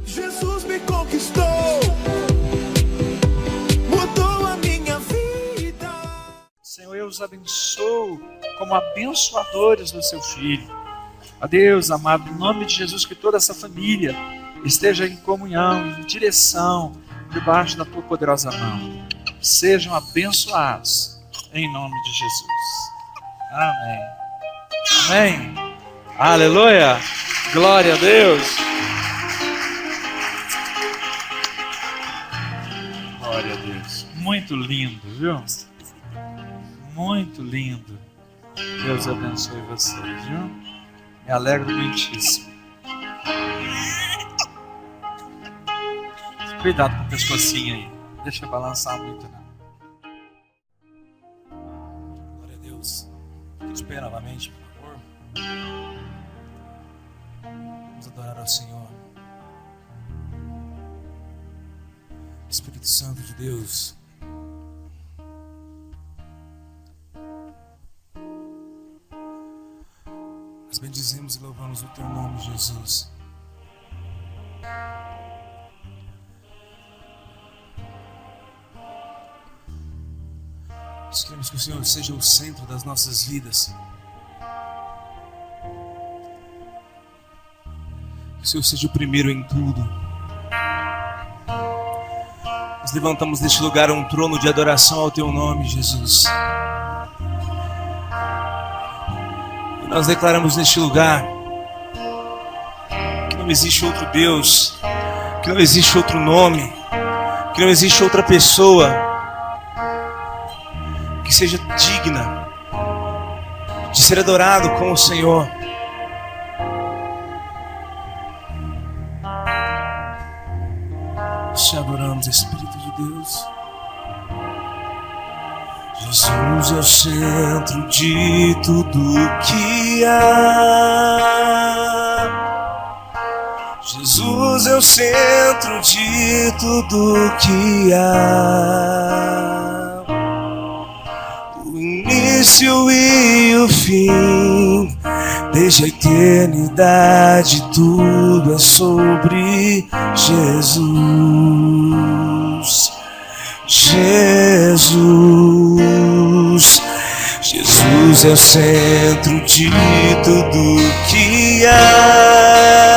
Jesus me conquistou, mudou a minha vida. Senhor, eu os abençoo como abençoadores do seu Filho. Ó Deus amado, em nome de Jesus, que toda essa família esteja em comunhão, em direção, debaixo da tua poderosa mão. Sejam abençoados, em nome de Jesus. Amém. Amém. Aleluia. Glória a Deus. Glória a Deus. Muito lindo, viu? Muito lindo. Deus abençoe vocês, viu? Me alegro muitíssimo. Cuidado com o pescocinho aí. Não deixa balançar muito, não. Glória a Deus. Fique de pé novamente, por favor. Vamos adorar ao Senhor. Espírito Santo de Deus, nós bendizemos e louvamos o Teu nome, Jesus. Nós queremos que o Senhor seja o centro das nossas vidas. Que o Senhor seja o primeiro em tudo. Nós levantamos neste lugar um trono de adoração ao Teu nome, Jesus. E nós declaramos neste lugar que não existe outro Deus, que não existe outro nome, que não existe outra pessoa que seja digna de ser adorado com o Senhor. Te adoramos, Espírito de Deus. Jesus é o centro de tudo que há. Jesus é o centro de tudo que há. O início e o fim, desde a eternidade, tudo é sobre Jesus. Jesus, Jesus é o centro de tudo que há.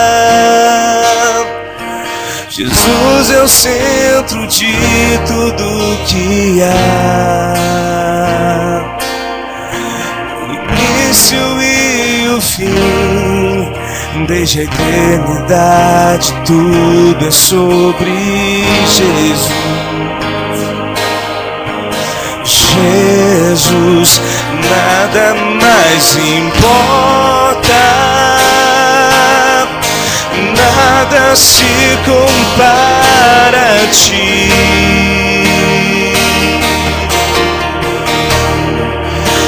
Jesus é o centro de tudo que há. O início e o fim, desde a eternidade, tudo é sobre Jesus. Jesus, nada mais importa, nada se compara a ti.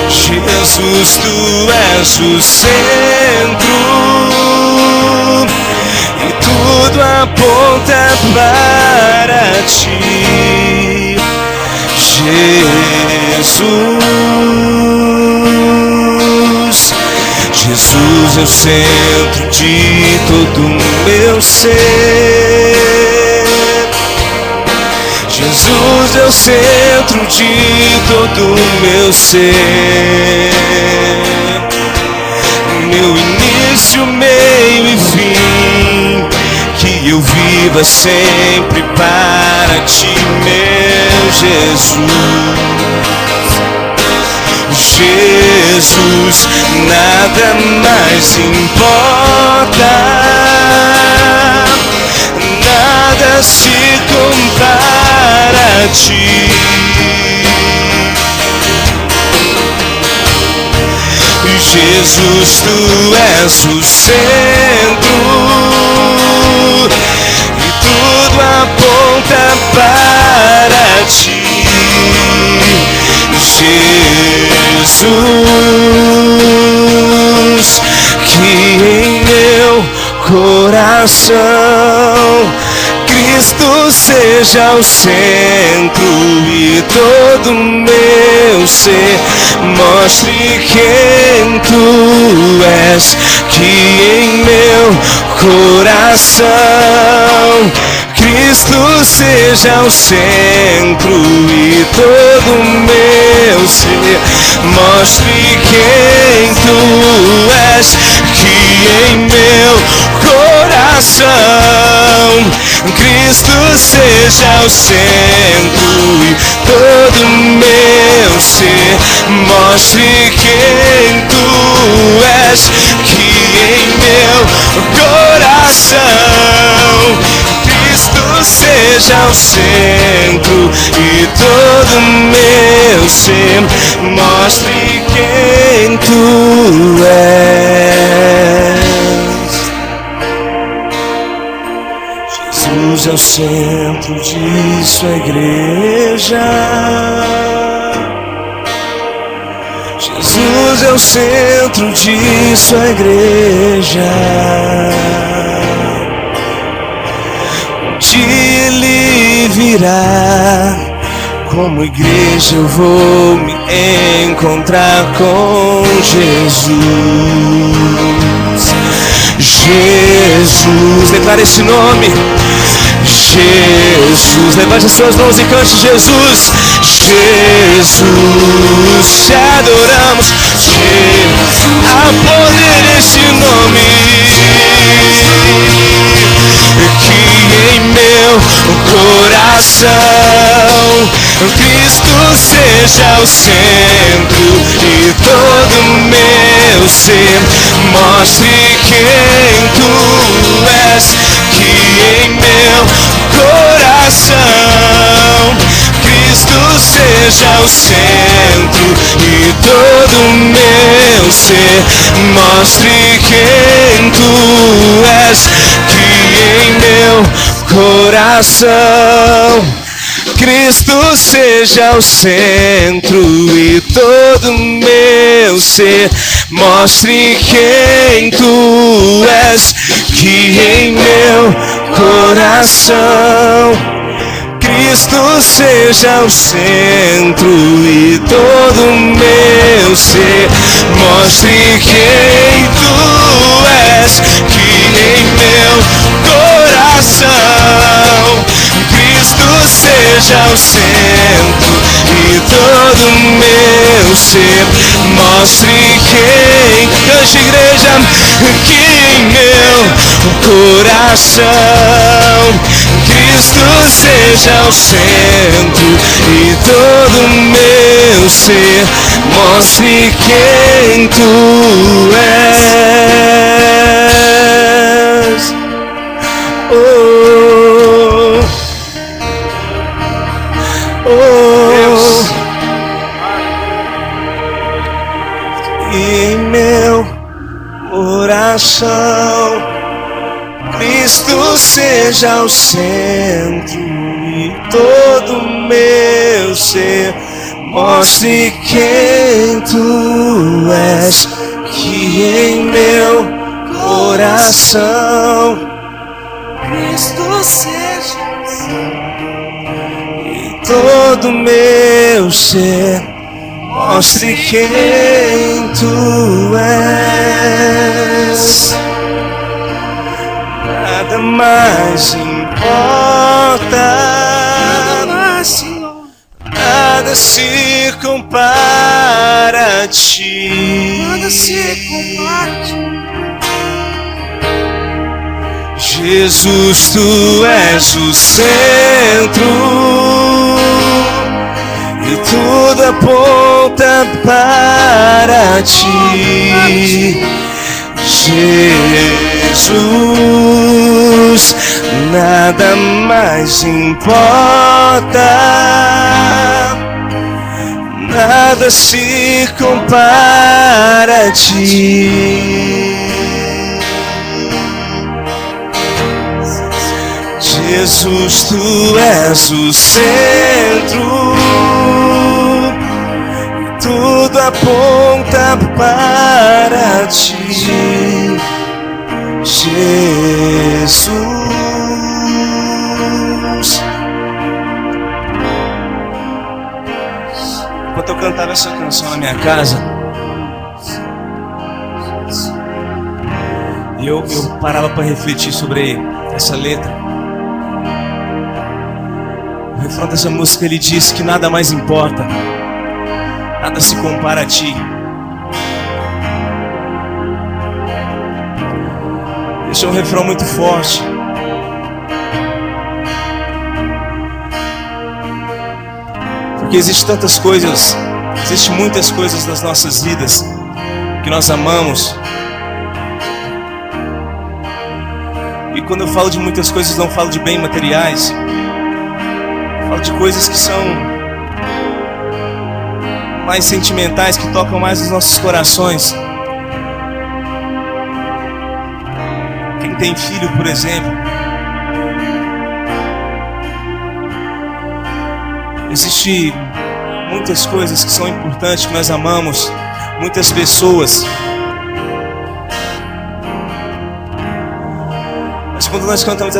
Jesus, tu és o centro e tudo aponta para ti. Jesus, Jesus é o centro de todo o meu ser. Jesus é o centro de todo o meu ser. Meu início, meio e fim, que eu viva sempre para ti, meu Jesus. Jesus, nada mais importa, nada se compara a ti. Jesus, tu és o centro e tudo aponta para ti. Jesus, que em meu coração Cristo seja o centro e todo meu ser mostre quem tu és, que em meu coração Cristo seja o centro e todo meu ser mostre quem tu és, que em meu coração Cristo seja o centro e todo meu ser mostre quem tu és, que em meu coração Cristo seja o centro e todo meu ser mostre quem tu és. Jesus é o centro de sua igreja. Jesus é o centro de sua igreja. De Ele virá, como igreja eu vou me encontrar com Jesus. Jesus, declara esse nome. Jesus, levante as suas mãos e cante Jesus. Jesus, te adoramos. Há poder nesse nome, que em meu coração Cristo seja o centro e todo meu ser mostre quem tu és, que em meu coração Cristo seja o centro e todo meu ser mostre quem tu és, que em meu coração Cristo seja o centro e todo meu ser mostre quem tu és, que em meu coração Cristo seja o centro e todo meu ser mostre quem tu és, que em meu coração Cristo seja o centro e todo meu ser mostre quem, cante igreja, que em meu coração Cristo seja o centro e todo meu ser mostre quem tu és. Oh, oh, em meu coração Cristo seja o centro e todo meu ser mostre quem tu és, que em meu coração Cristo seja o centro e todo meu ser mostre quem tu és. Nada mais importa, nada se compara a ti. Jesus, tu és o centro e tudo aponta para ti. Jesus, nada mais importa, nada se compara a ti. Jesus, tu és o centro, tudo aponta para ti. Jesus, Enquanto eu cantava essa canção na minha casa, eu parava para refletir sobre essa letra. O refrão dessa música, ele diz que nada mais importa, nada se compara a ti. Esse é um refrão muito forte. Porque existem muitas coisas nas nossas vidas que nós amamos. E quando eu falo de muitas coisas, não falo de bens materiais. Falo de coisas que são mais sentimentais, que tocam mais os nossos corações. Quem tem filho, por exemplo, existem muitas coisas que são importantes, que nós amamos, muitas pessoas. Mas quando nós cantamos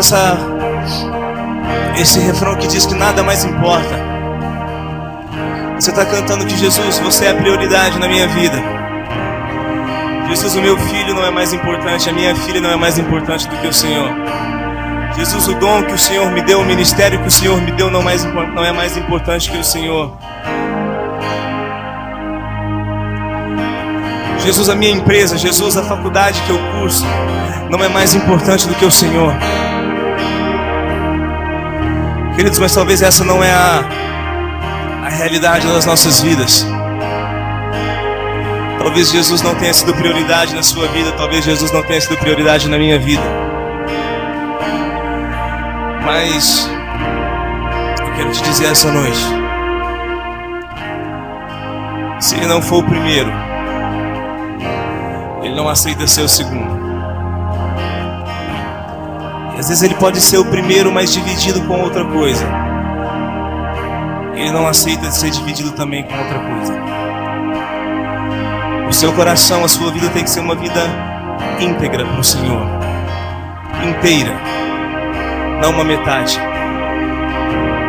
esse refrão que diz que nada mais importa, você está cantando que Jesus, você é a prioridade na minha vida. Jesus, o meu filho não é mais importante, a minha filha não é mais importante do que o Senhor. Jesus, o dom que o Senhor me deu, o ministério que o Senhor me deu não é mais importante que o Senhor. Jesus, a minha empresa, Jesus, a faculdade que eu curso não é mais importante do que o Senhor. Queridos, mas talvez essa não é a realidade das nossas vidas. Talvez Jesus não tenha sido prioridade na sua vida, talvez Jesus não tenha sido prioridade na minha vida. Mas eu quero te dizer essa noite, se Ele não for o primeiro, Ele não aceita ser o segundo. E às vezes Ele pode ser o primeiro, mas dividido com outra coisa. Ele não aceita ser dividido também com outra coisa. O seu coração, a sua vida tem que ser uma vida íntegra para o Senhor. Inteira. Não uma metade.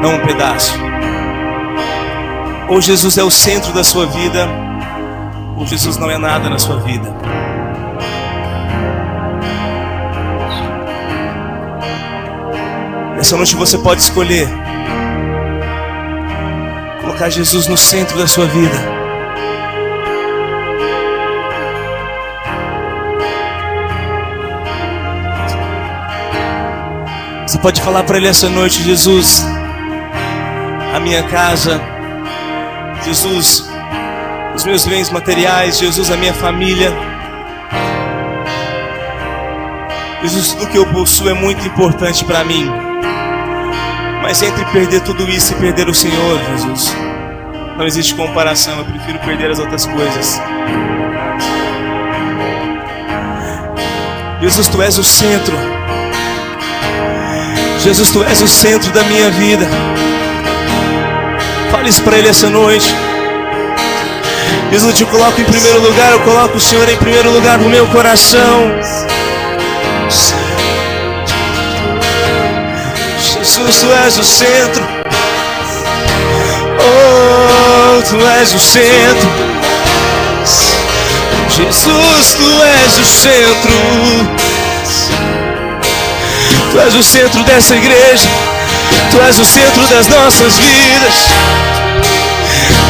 Não um pedaço. Ou Jesus é o centro da sua vida, ou Jesus não é nada na sua vida. Essa noite você pode escolher colocar Jesus no centro da sua vida. Você pode falar para Ele essa noite: Jesus, a minha casa, Jesus, os meus bens materiais, Jesus, a minha família, Jesus, tudo que eu possuo é muito importante para mim. Mas entre perder tudo isso e perder o Senhor, Jesus, não existe comparação. Eu prefiro perder as outras coisas. Jesus, Tu és o centro. Jesus, Tu és o centro da minha vida. Fale isso para Ele essa noite. Jesus, eu Te coloco em primeiro lugar. Eu coloco o Senhor em primeiro lugar no meu coração. Jesus, Tu és o centro. Oh, Tu és o centro. Jesus, Tu és o centro. Tu és o centro dessa igreja. Tu és o centro das nossas vidas.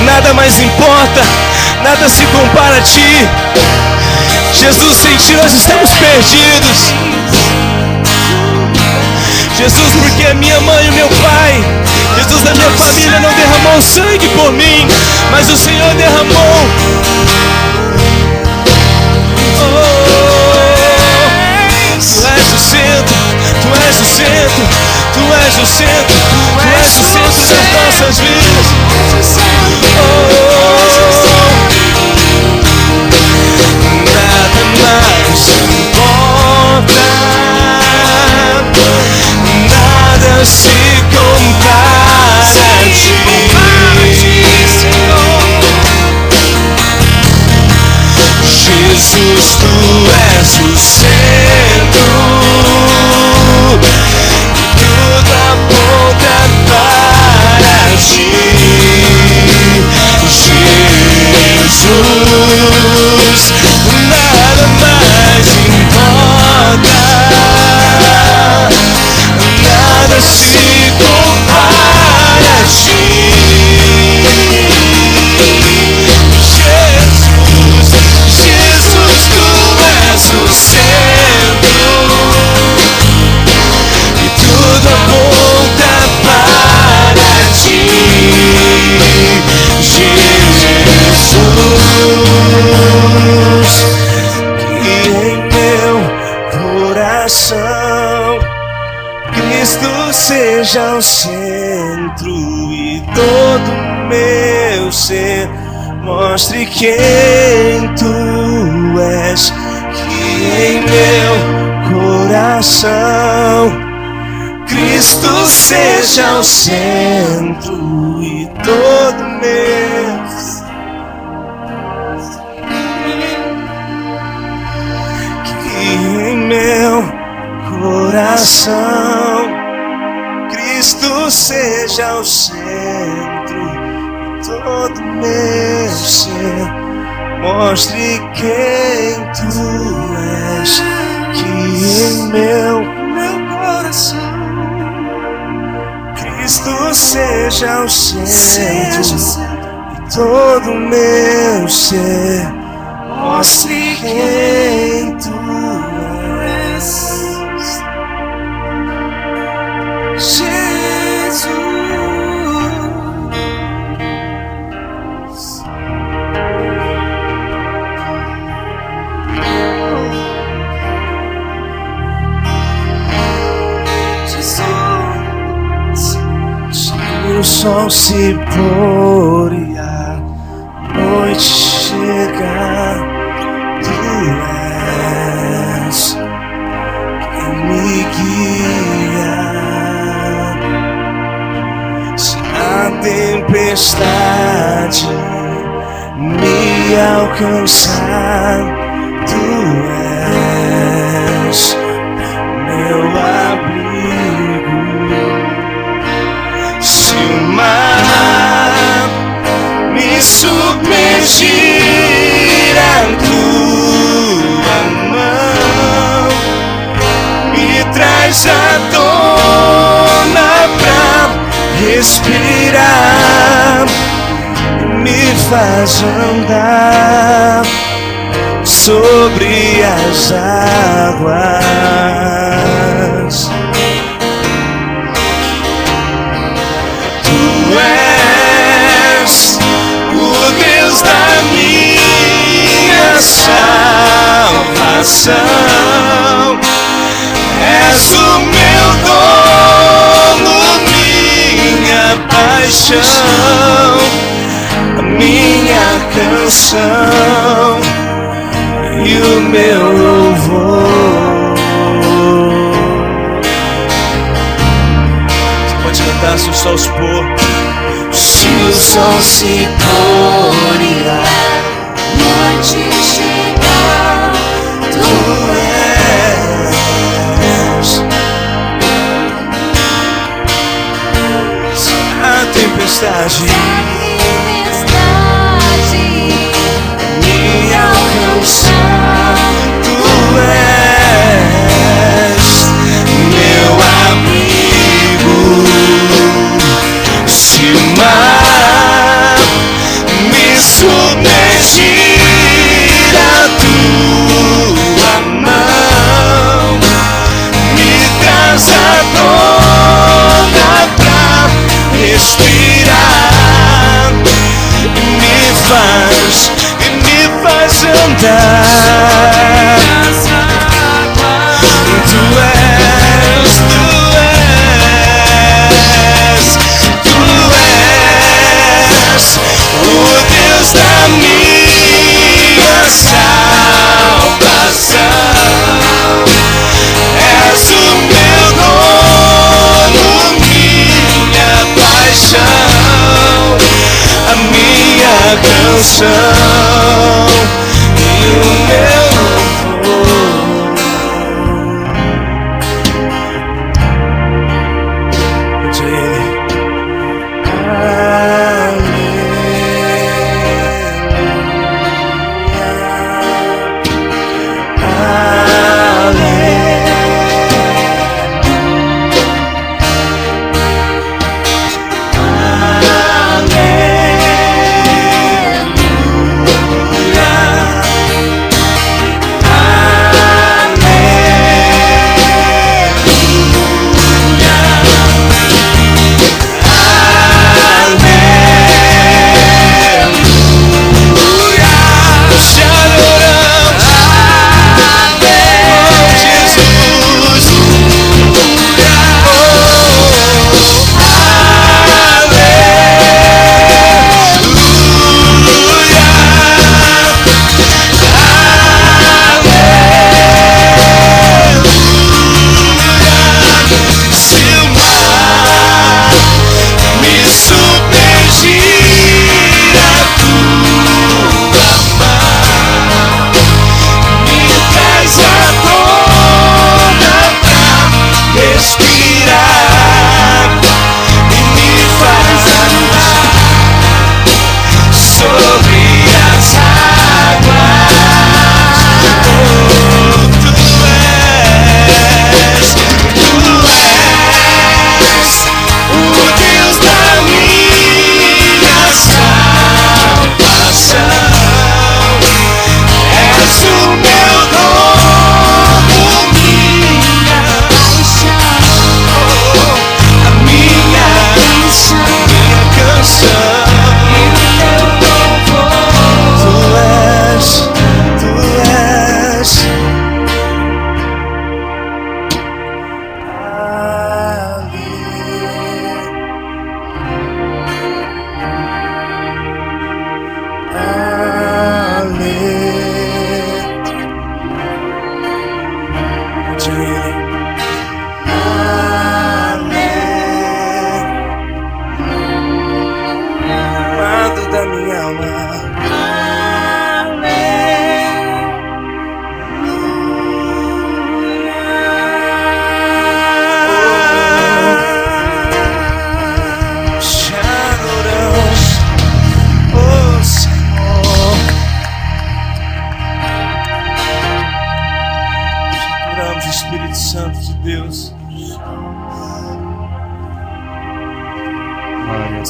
Nada mais importa, nada se compara a Ti. Jesus, sem Ti nós estamos perdidos. Jesus, porque a minha mãe e o meu pai, Jesus, a minha família não derramou sangue por mim, mas o Senhor derramou. Tu és o centro, Tu és o centro, Tu és o centro, Tu és o centro das nossas vidas. Nada mais importa, nada se compara a Ti. Jesus, Tu és o centro, tudo aponta para Ti. Cristo seja o centro e todo meu ser mostre quem tu és, que em meu coração Cristo seja o centro e todo meu ser, que em meu coração Cristo seja o centro e todo meu ser mostre quem tu és, que em meu coração Cristo seja o centro e todo meu ser mostre quem tu és, Jesus. O sol se pôr e a noite chegar, tu és quem me guia. Se a tempestade me alcançar, tu és meu abrigo. Se o mar me submergir, a tua mão me traz à tona pra respirar, me faz andar sobre as águas. Tu és o Deus da minha salvação, és o meu dono, minha paixão, a minha canção e o meu louvor. Você pode cantar se o sol se pôr. Se o sol se pôr e a noite chegar, tu és. Se a tempestade me alcançar, tu és meu abrigo. Se o mar me submergir, a tua mão me traz à tona pra respirar, me faz andar. Tu és o Deus da minha salvação, és o meu dono, minha paixão, a minha canção e o meu louvor.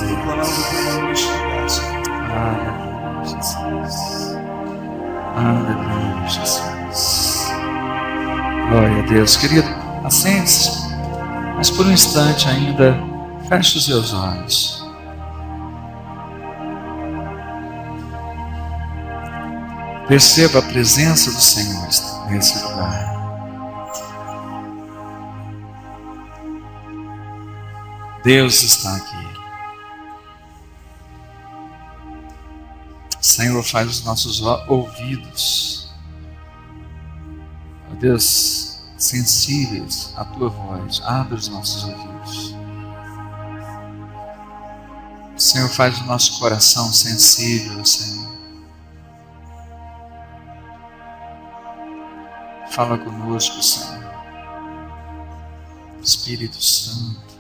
a Deus. Proclamamos o teu nome neste lugar, Senhor. Aleluia, Jesus. Aleluia, Jesus. Glória a Deus. Querido, assente-se, mas por um instante ainda, feche os seus olhos. Perceba a presença do Senhor nesse lugar. Deus está aqui. Senhor, faz os nossos ouvidos, ó Deus, sensíveis à Tua voz. Abre os nossos ouvidos. Senhor, faz o nosso coração sensível, Senhor. Fala conosco, Senhor. Espírito Santo.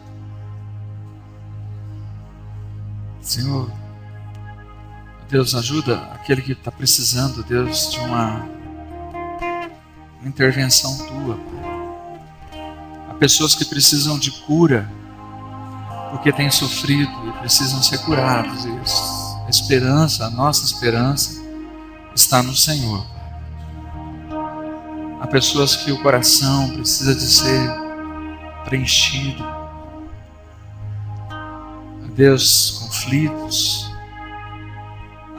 Senhor, Deus, ajuda aquele que está precisando, Deus, de uma intervenção Tua, Pai. Há pessoas que precisam de cura, porque têm sofrido e precisam ser curados. A esperança, a nossa esperança, está no Senhor. Há pessoas que o coração precisa de ser preenchido. Deus, conflitos.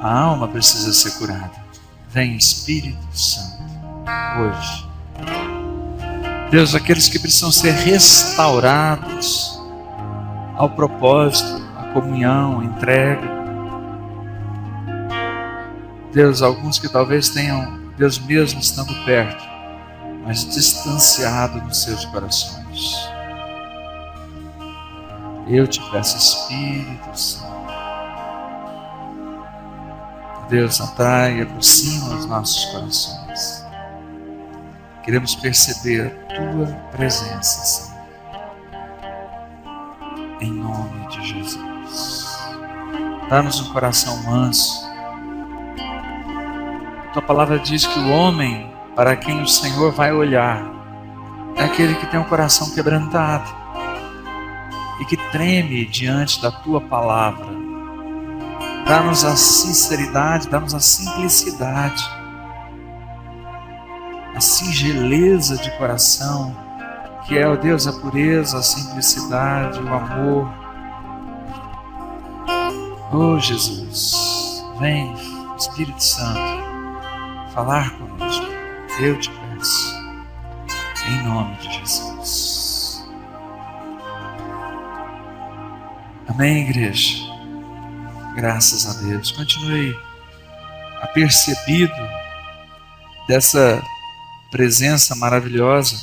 A alma precisa ser curada. Vem, Espírito Santo, hoje. Deus, aqueles que precisam ser restaurados ao propósito, à comunhão, à entrega. Deus, alguns que talvez tenham, Deus mesmo estando perto, mas distanciado nos seus corações. Eu te peço, Espírito Santo. Deus, atrai e aproxima os nossos corações. Queremos perceber a Tua presença, Senhor. Em nome de Jesus. Dá-nos um coração manso. A Tua palavra diz que o homem para quem o Senhor vai olhar é aquele que tem um coração quebrantado e que treme diante da Tua palavra. Dá-nos a sinceridade, dá-nos a simplicidade, a singeleza de coração, que é, ó Deus, a pureza, a simplicidade, o amor. Oh Jesus, vem, Espírito Santo, falar conosco. Eu te peço, em nome de Jesus. Amém, igreja? Graças a Deus. Continue apercebido dessa presença maravilhosa.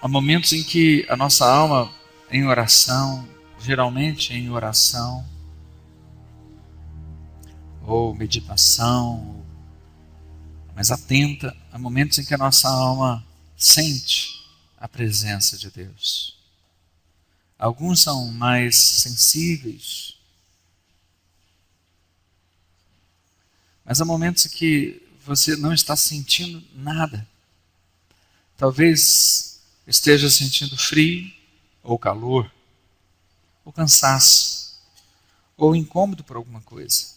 Há momentos em que a nossa alma, em oração, geralmente em oração, ou meditação, mas atenta, há momentos em que a nossa alma sente a presença de Deus. Alguns são mais sensíveis, mas há momentos em que você não está sentindo nada. Talvez esteja sentindo frio, ou calor, ou cansaço, ou incômodo por alguma coisa.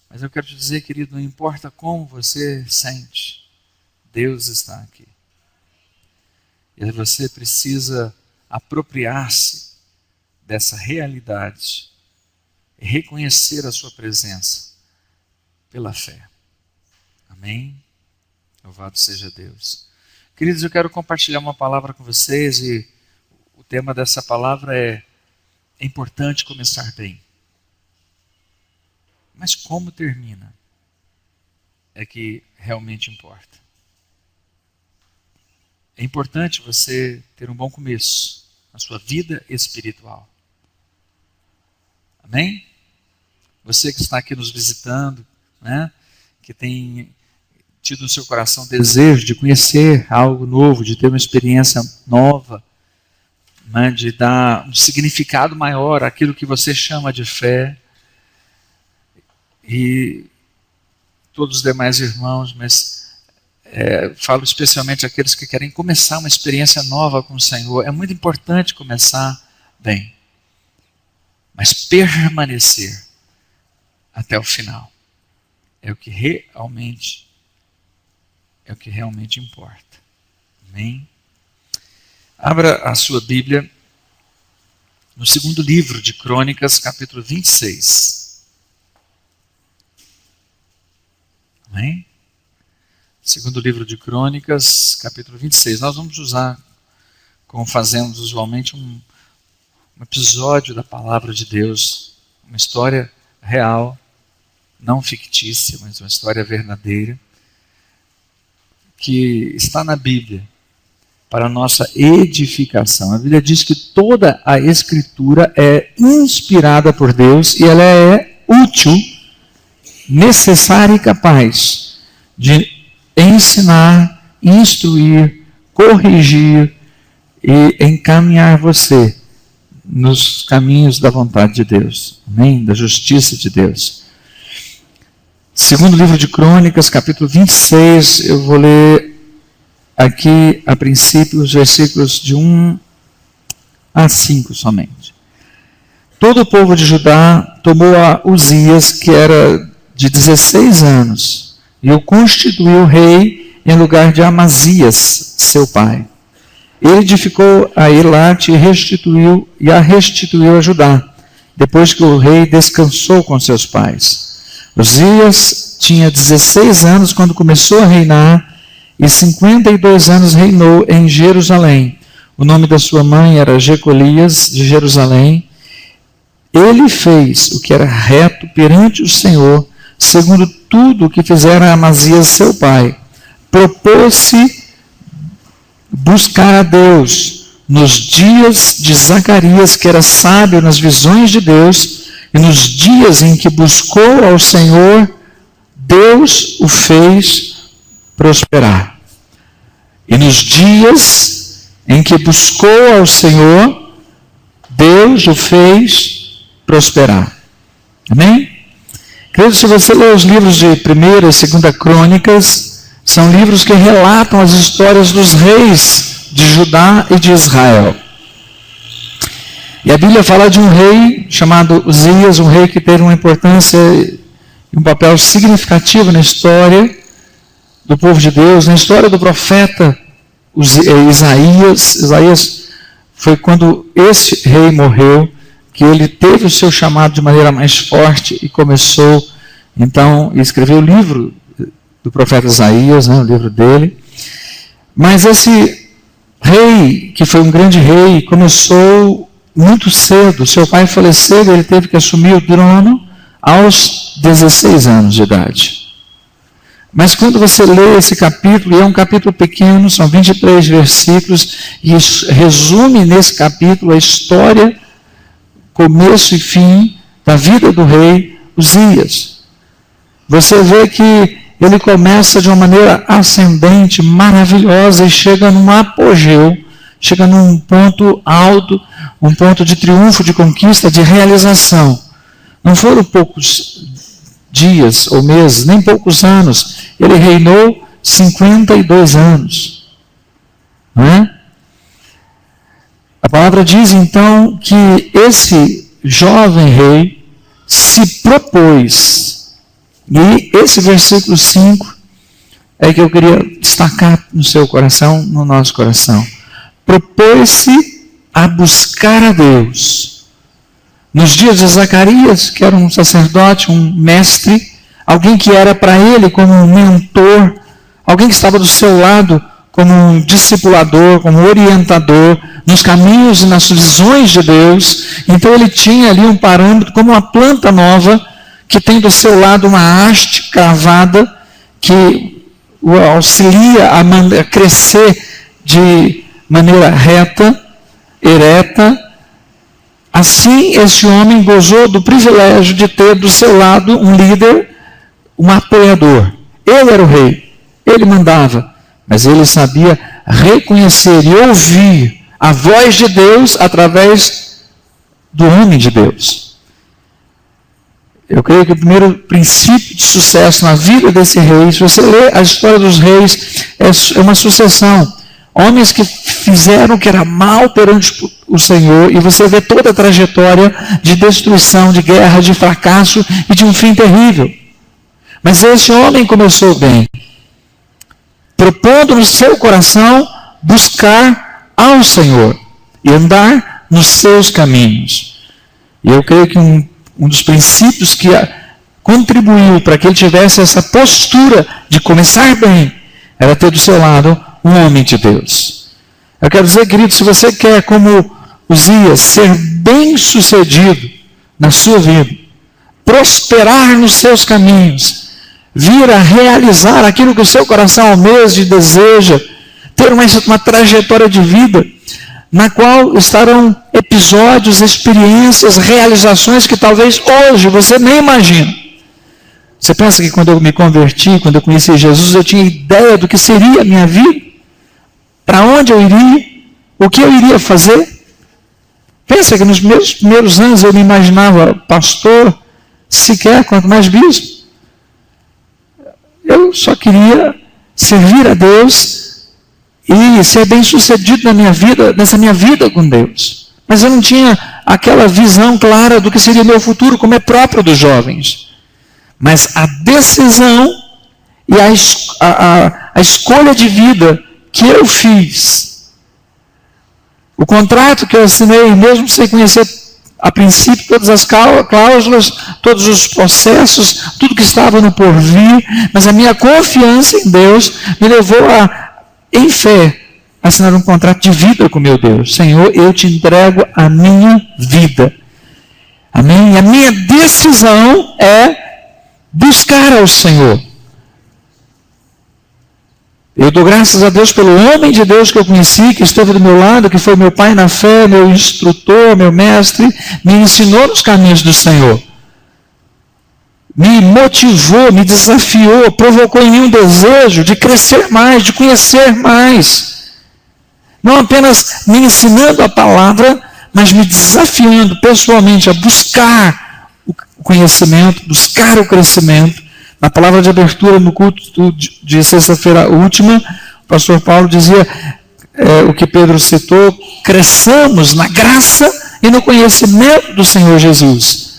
Mas eu quero te dizer, querido, não importa como você sente, Deus está aqui. E você precisa apropriar-se dessa realidade e reconhecer a sua presença pela fé. Amém? Louvado seja Deus. Queridos, eu quero compartilhar uma palavra com vocês e o tema dessa palavra é importante começar bem. Mas como termina é que realmente importa. É importante você ter um bom começo na sua vida espiritual. Amém? Você que está aqui nos visitando, né, que tem tido no seu coração desejo de conhecer algo novo, de ter uma experiência nova, né, de dar um significado maior àquilo que você chama de fé. E todos os demais irmãos, mas falo especialmente àqueles que querem começar uma experiência nova com o Senhor. É muito importante começar bem, mas permanecer até o final é o que realmente importa. Amém? Abra a sua Bíblia no segundo livro de Crônicas, capítulo 26. Amém? Segundo livro de Crônicas, capítulo 26. Nós vamos usar, como fazemos usualmente, um episódio da palavra de Deus, uma história real, não fictícia, mas uma história verdadeira, que está na Bíblia, para a nossa edificação. A Bíblia diz que toda a Escritura é inspirada por Deus e ela é útil, necessária e capaz de ensinar, instruir, corrigir e encaminhar você nos caminhos da vontade de Deus. Amém? Da justiça de Deus. Segundo livro de Crônicas, capítulo 26, eu vou ler aqui, a princípio, os versículos de 1 a 5 somente. Todo o povo de Judá tomou a Uzias, que era de 16 anos, e o constituiu rei em lugar de Amazias, seu pai. Ele edificou a Elate e a restituiu a Judá, depois que o rei descansou com seus pais. Uzias tinha 16 anos quando começou a reinar, e 52 anos reinou em Jerusalém. O nome da sua mãe era Jecolias de Jerusalém. Ele fez o que era reto perante o Senhor, segundo tudo o que fizera Amazias seu pai. Propôs-se buscar a Deus nos dias de Zacarias, que era sábio nas visões de Deus, e nos dias em que buscou ao Senhor, Deus o fez prosperar. E nos dias em que buscou ao Senhor, Deus o fez prosperar. Amém? Querido, se você ler os livros de 1ª e 2ª Crônicas, são livros que relatam as histórias dos reis de Judá e de Israel. E a Bíblia fala de um rei chamado Uzias, um rei que teve uma importância e um papel significativo na história do povo de Deus, na história do profeta Isaías. Isaías foi quando esse rei morreu, que ele teve o seu chamado de maneira mais forte e começou, então, a escrever o livro do profeta Isaías, o livro dele. Mas esse rei, que foi um grande rei, começou muito cedo. Seu pai faleceu, ele teve que assumir o trono aos 16 anos de idade. Mas quando você lê esse capítulo, e é um capítulo pequeno, são 23 versículos, e resume nesse capítulo a história, começo e fim, da vida do rei Uzias. Você vê que ele começa de uma maneira ascendente, maravilhosa, e chega num apogeu, chega num ponto alto, um ponto de triunfo, de conquista, de realização. Não foram poucos dias ou meses, nem poucos anos. Ele reinou 52 anos. Não é? A palavra diz então que esse jovem rei se propôs, e esse versículo 5 é que eu queria destacar no seu coração, no nosso coração. Propôs-se a buscar a Deus. Nos dias de Zacarias, que era um sacerdote, um mestre, alguém que era para ele como um mentor, alguém que estava do seu lado como um discipulador, como orientador, nos caminhos e nas visões de Deus. Então ele tinha ali um parâmetro, como uma planta nova, que tem do seu lado uma haste cravada, que o auxilia a crescer de maneira reta, ereta. Assim, esse homem gozou do privilégio de ter do seu lado um líder, um apoiador. Ele era o rei, ele mandava, mas ele sabia reconhecer e ouvir a voz de Deus através do homem de Deus. Eu creio que o primeiro princípio de sucesso na vida desse rei, se você ler a história dos reis, é uma sucessão. Homens que fizeram o que era mal perante o Senhor, e você vê toda a trajetória de destruição, de guerra, de fracasso e de um fim terrível. Mas esse homem começou bem, propondo no seu coração buscar ao Senhor e andar nos seus caminhos. E eu creio que um dos princípios que contribuiu para que ele tivesse essa postura de começar bem era ter do seu lado um homem de Deus. Eu quero dizer, querido, se você quer, como Uzias, ser bem-sucedido na sua vida, prosperar nos seus caminhos, vir a realizar aquilo que o seu coração almeja e deseja, ter uma trajetória de vida na qual estarão episódios, experiências, realizações que talvez hoje você nem imagina. Você pensa que quando eu me converti, quando eu conheci Jesus, eu tinha ideia do que seria a minha vida? Para onde eu iria? O que eu iria fazer? Pensa que nos meus primeiros anos eu me imaginava pastor, sequer, quanto mais bispo. Eu só queria servir a Deus e ser bem sucedido na minha vida, nessa minha vida com Deus. Mas eu não tinha aquela visão clara do que seria o meu futuro, como é próprio dos jovens. Mas a decisão e a escolha de vida que eu fiz, o contrato que eu assinei, mesmo sem conhecer a princípio todas as cláusulas, todos os processos, tudo que estava no porvir, mas a minha confiança em Deus me levou a, em fé, assinar um contrato de vida com meu Deus. Senhor, eu te entrego a minha vida. Amém? E a minha decisão é buscar ao Senhor. Eu dou graças a Deus pelo homem de Deus que eu conheci, que esteve do meu lado, que foi meu pai na fé, meu instrutor, meu mestre, me ensinou nos caminhos do Senhor. Me motivou, me desafiou, provocou em mim um desejo de crescer mais, de conhecer mais. Não apenas me ensinando a palavra, mas me desafiando pessoalmente a buscar o conhecimento, buscar o crescimento. Na palavra de abertura no culto de sexta-feira última, o pastor Paulo dizia o que Pedro citou: cresçamos na graça e no conhecimento do Senhor Jesus.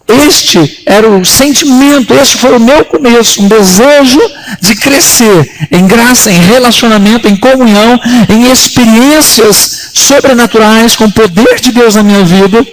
Este era o sentimento, este foi o meu começo, um desejo de crescer em graça, em relacionamento, em comunhão, em experiências sobrenaturais com o poder de Deus na minha vida,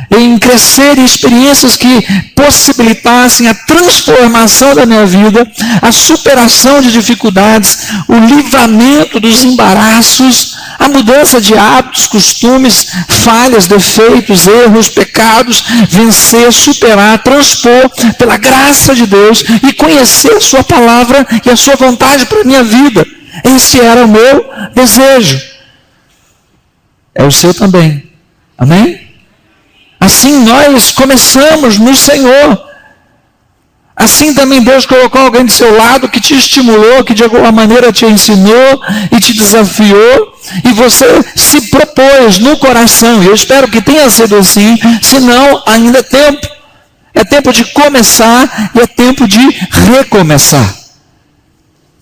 em crescer em experiências que possibilitassem a transformação da minha vida, a superação de dificuldades, o livramento dos embaraços, a mudança de hábitos, costumes, falhas, defeitos, erros, pecados, vencer, superar, transpor pela graça de Deus e conhecer a sua palavra e a sua vontade para a minha vida. Esse era o meu desejo. É o seu também. Amém? Assim nós começamos no Senhor. Assim também Deus colocou alguém do seu lado que te estimulou, que de alguma maneira te ensinou e te desafiou, e você se propôs no coração. Eu espero que tenha sido assim, senão ainda é tempo. É tempo de começar e é tempo de recomeçar.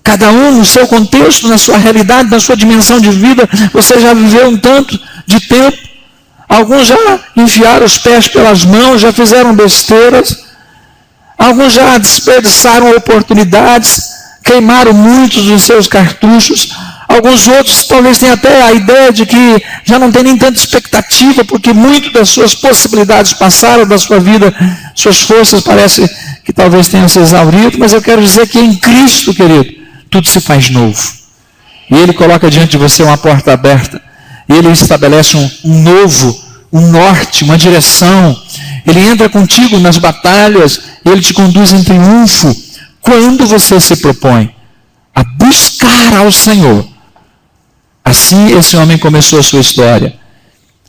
Cada um no seu contexto, na sua realidade, na sua dimensão de vida, você já viveu um tanto de tempo. Alguns já enfiaram os pés pelas mãos, já fizeram besteiras. Alguns já desperdiçaram oportunidades, queimaram muitos dos seus cartuchos. Alguns outros talvez tenham até a ideia de que já não tem nem tanta expectativa, porque muito das suas possibilidades passaram da sua vida, suas forças parece que talvez tenham se exaurido, mas eu quero dizer que em Cristo, querido, tudo se faz novo. E Ele coloca diante de você uma porta aberta. E Ele estabelece um novo, um norte, uma direção. Ele entra contigo nas batalhas, Ele te conduz em triunfo. Quando você se propõe a buscar ao Senhor. Assim esse homem começou a sua história.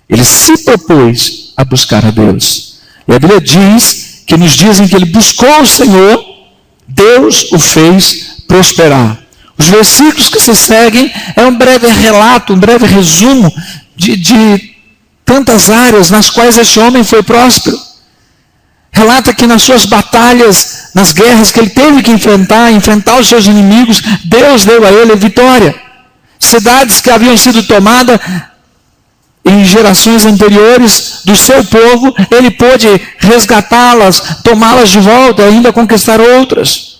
Ele se propôs a buscar a Deus. E a Bíblia diz que nos dias em que ele buscou o Senhor, Deus o fez prosperar. Os versículos que se seguem é um breve relato, um breve resumo de tantas áreas nas quais esse homem foi próspero. Relata que nas suas batalhas, nas guerras que ele teve que enfrentar os seus inimigos, Deus deu a ele a vitória. cidades que haviam sido tomadas em gerações anteriores do seu povo, ele pôde resgatá-las, tomá-las de volta e ainda conquistar outras.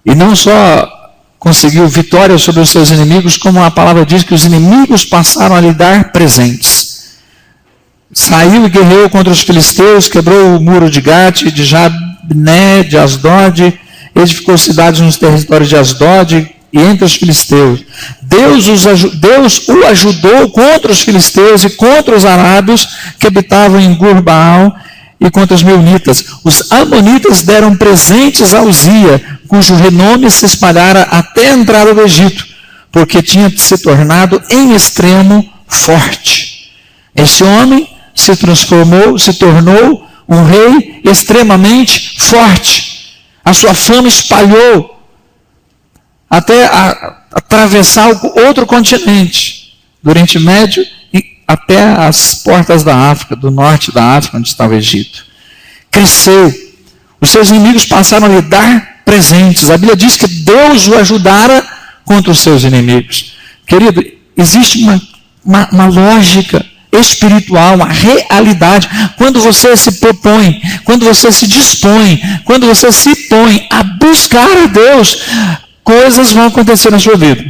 E não só conseguiu vitória sobre os seus inimigos, como a palavra diz que os inimigos passaram a lhe dar presentes. Saiu e guerreou contra os filisteus, quebrou o muro de Gate, de Jabné, de Asdod, edificou cidades nos territórios de Asdod e entre os filisteus. Deus o ajudou contra os filisteus e contra os arábios que habitavam em Gur-Baal e contra os meunitas. Os amonitas deram presentes a Uzia, cujo renome se espalhara até a entrada do Egito, porque tinha se tornado em extremo forte. Esse homem se tornou um rei extremamente forte. A sua fama espalhou até atravessar outro continente, do Oriente Médio e até as portas da África, do norte da África, onde estava o Egito. Cresceu. Os seus inimigos passaram a lhe dar presentes. A Bíblia diz que Deus o ajudara contra os seus inimigos. Querido, existe uma lógica espiritual, uma realidade. Quando você se propõe, quando você se dispõe, quando você se põe a buscar a Deus, coisas vão acontecer na sua vida.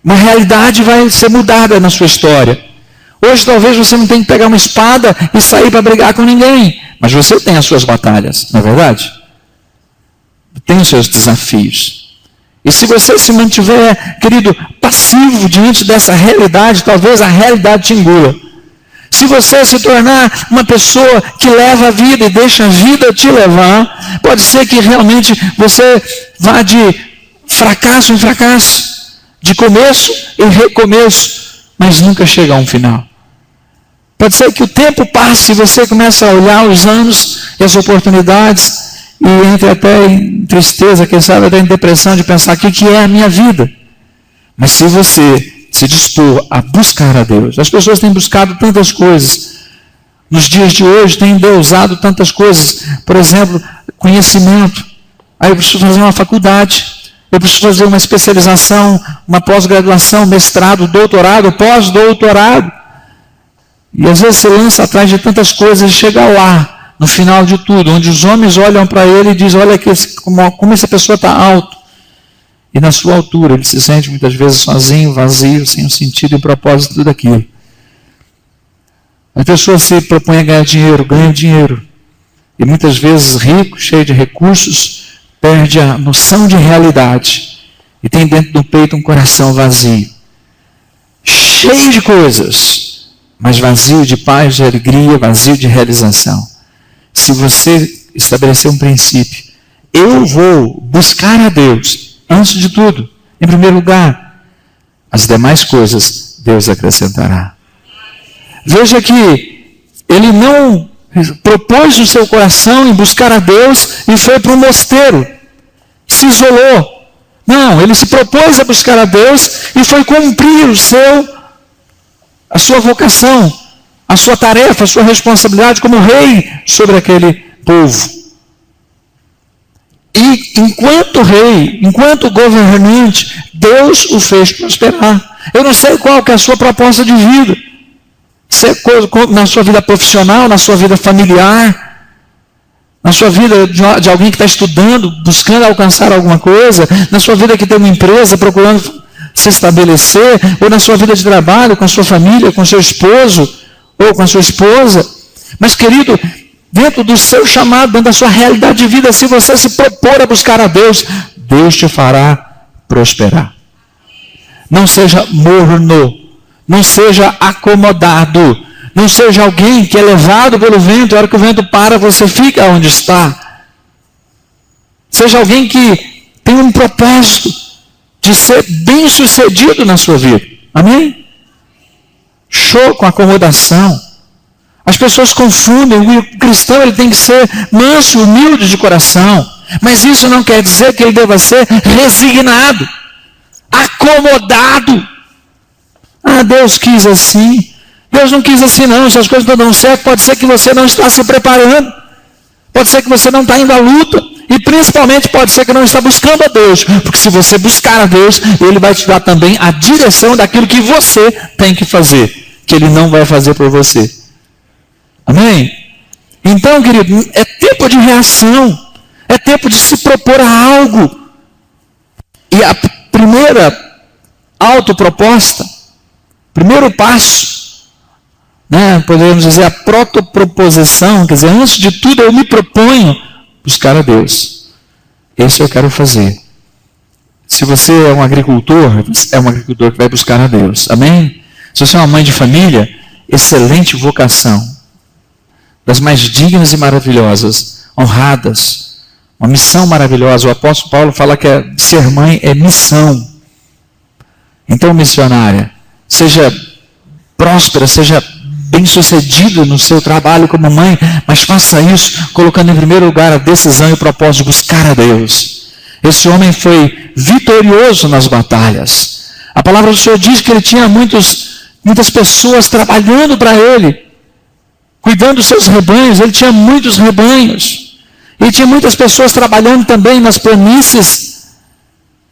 Uma realidade vai ser mudada na sua história. Hoje talvez você não tenha que pegar uma espada e sair para brigar com ninguém, mas você tem as suas batalhas, não é verdade? Tem os seus desafios. E se você se mantiver, querido, passivo diante dessa realidade, talvez a realidade te engula. Se você se tornar uma pessoa que leva a vida e deixa a vida te levar, pode ser que realmente você vá de fracasso em fracasso, de começo em recomeço, mas nunca chega a um final. Pode ser que o tempo passe e você comece a olhar os anos e as oportunidades e entre até em tristeza, quem sabe até em depressão, de pensar o que é a minha vida. Mas se você se dispor a buscar a Deus, as pessoas têm buscado tantas coisas, nos dias de hoje têm endeusado tantas coisas, por exemplo, conhecimento. Aí eu preciso fazer uma faculdade, eu preciso fazer uma especialização, uma pós-graduação, mestrado, doutorado, pós-doutorado. E às vezes você lança atrás de tantas coisas e chega lá, no final de tudo, onde os homens olham para ele e dizem, olha como essa pessoa está alto. E na sua altura ele se sente muitas vezes sozinho, vazio, sem o sentido e o propósito daquilo. A pessoa se propõe a ganhar dinheiro, ganha dinheiro. E muitas vezes rico, cheio de recursos, perde a noção de realidade. E tem dentro do peito um coração vazio. Cheio de coisas, mas vazio de paz, de alegria, vazio de realização. Se você estabelecer um princípio, eu vou buscar a Deus, antes de tudo, em primeiro lugar, as demais coisas Deus acrescentará. Veja que ele não propôs no seu coração em buscar a Deus e foi para um mosteiro, se isolou. Não, ele se propôs a buscar a Deus e foi cumprir a sua vocação, a sua tarefa, a sua responsabilidade como rei sobre aquele povo. E enquanto rei, enquanto governante, Deus o fez prosperar. Eu não sei qual que é a sua proposta de vida. Se é na sua vida profissional, na sua vida familiar, na sua vida de alguém que está estudando, buscando alcançar alguma coisa, na sua vida que tem uma empresa procurando se estabelecer, ou na sua vida de trabalho, com a sua família, com seu esposo, ou com a sua esposa. Mas, querido, dentro do seu chamado, dentro da sua realidade de vida, se você se propor a buscar a Deus, Deus te fará prosperar. Não seja morno, não seja acomodado, não seja alguém que é levado pelo vento, a hora que o vento para, você fica onde está. Seja alguém que tem um propósito de ser bem sucedido na sua vida. Amém? Show com acomodação. As pessoas confundem, o cristão ele tem que ser manso, humilde de coração. Mas isso não quer dizer que ele deva ser resignado, acomodado. Ah, Deus quis assim. Deus não quis assim não. Se as coisas não dão certo, pode ser que você não está se preparando. Pode ser que você não está indo à luta. E principalmente pode ser que não está buscando a Deus, porque se você buscar a Deus, Ele vai te dar também a direção daquilo que você tem que fazer, que Ele não vai fazer por você. Amém? Então, querido, é tempo de reação, é tempo de se propor a algo. E a primeira autoproposta, primeiro passo, podemos dizer a protoproposição, quer dizer, antes de tudo eu me proponho buscar a Deus. Isso eu quero fazer. Se você é um agricultor que vai buscar a Deus. Amém? Se você é uma mãe de família, excelente vocação. Das mais dignas e maravilhosas, honradas. Uma missão maravilhosa. O apóstolo Paulo fala que ser mãe é missão. Então, missionária, seja próspera, seja bem-sucedida no seu trabalho como mãe, mas faça isso colocando em primeiro lugar a decisão e o propósito de buscar a Deus. Esse homem foi vitorioso nas batalhas. A palavra do Senhor diz que ele tinha muitas pessoas trabalhando para ele, cuidando dos seus rebanhos. Ele tinha muitos rebanhos. E tinha muitas pessoas trabalhando também nas planícies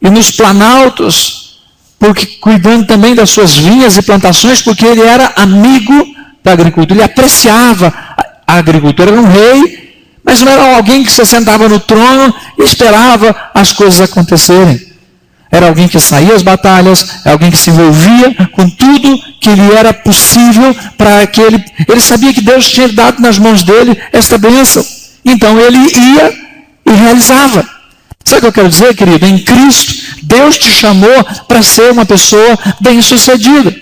e nos planaltos, cuidando também das suas vinhas e plantações, porque ele era amigo da agricultura, ele apreciava a agricultura. Era um rei, mas não era alguém que se sentava no trono e esperava as coisas acontecerem. Era alguém que saía às batalhas, alguém que se envolvia com tudo que lhe era possível para que ele sabia que Deus tinha dado nas mãos dele esta bênção. Então ele ia e realizava. Sabe o que eu quero dizer, querido? Em Cristo, Deus te chamou para ser uma pessoa bem-sucedida.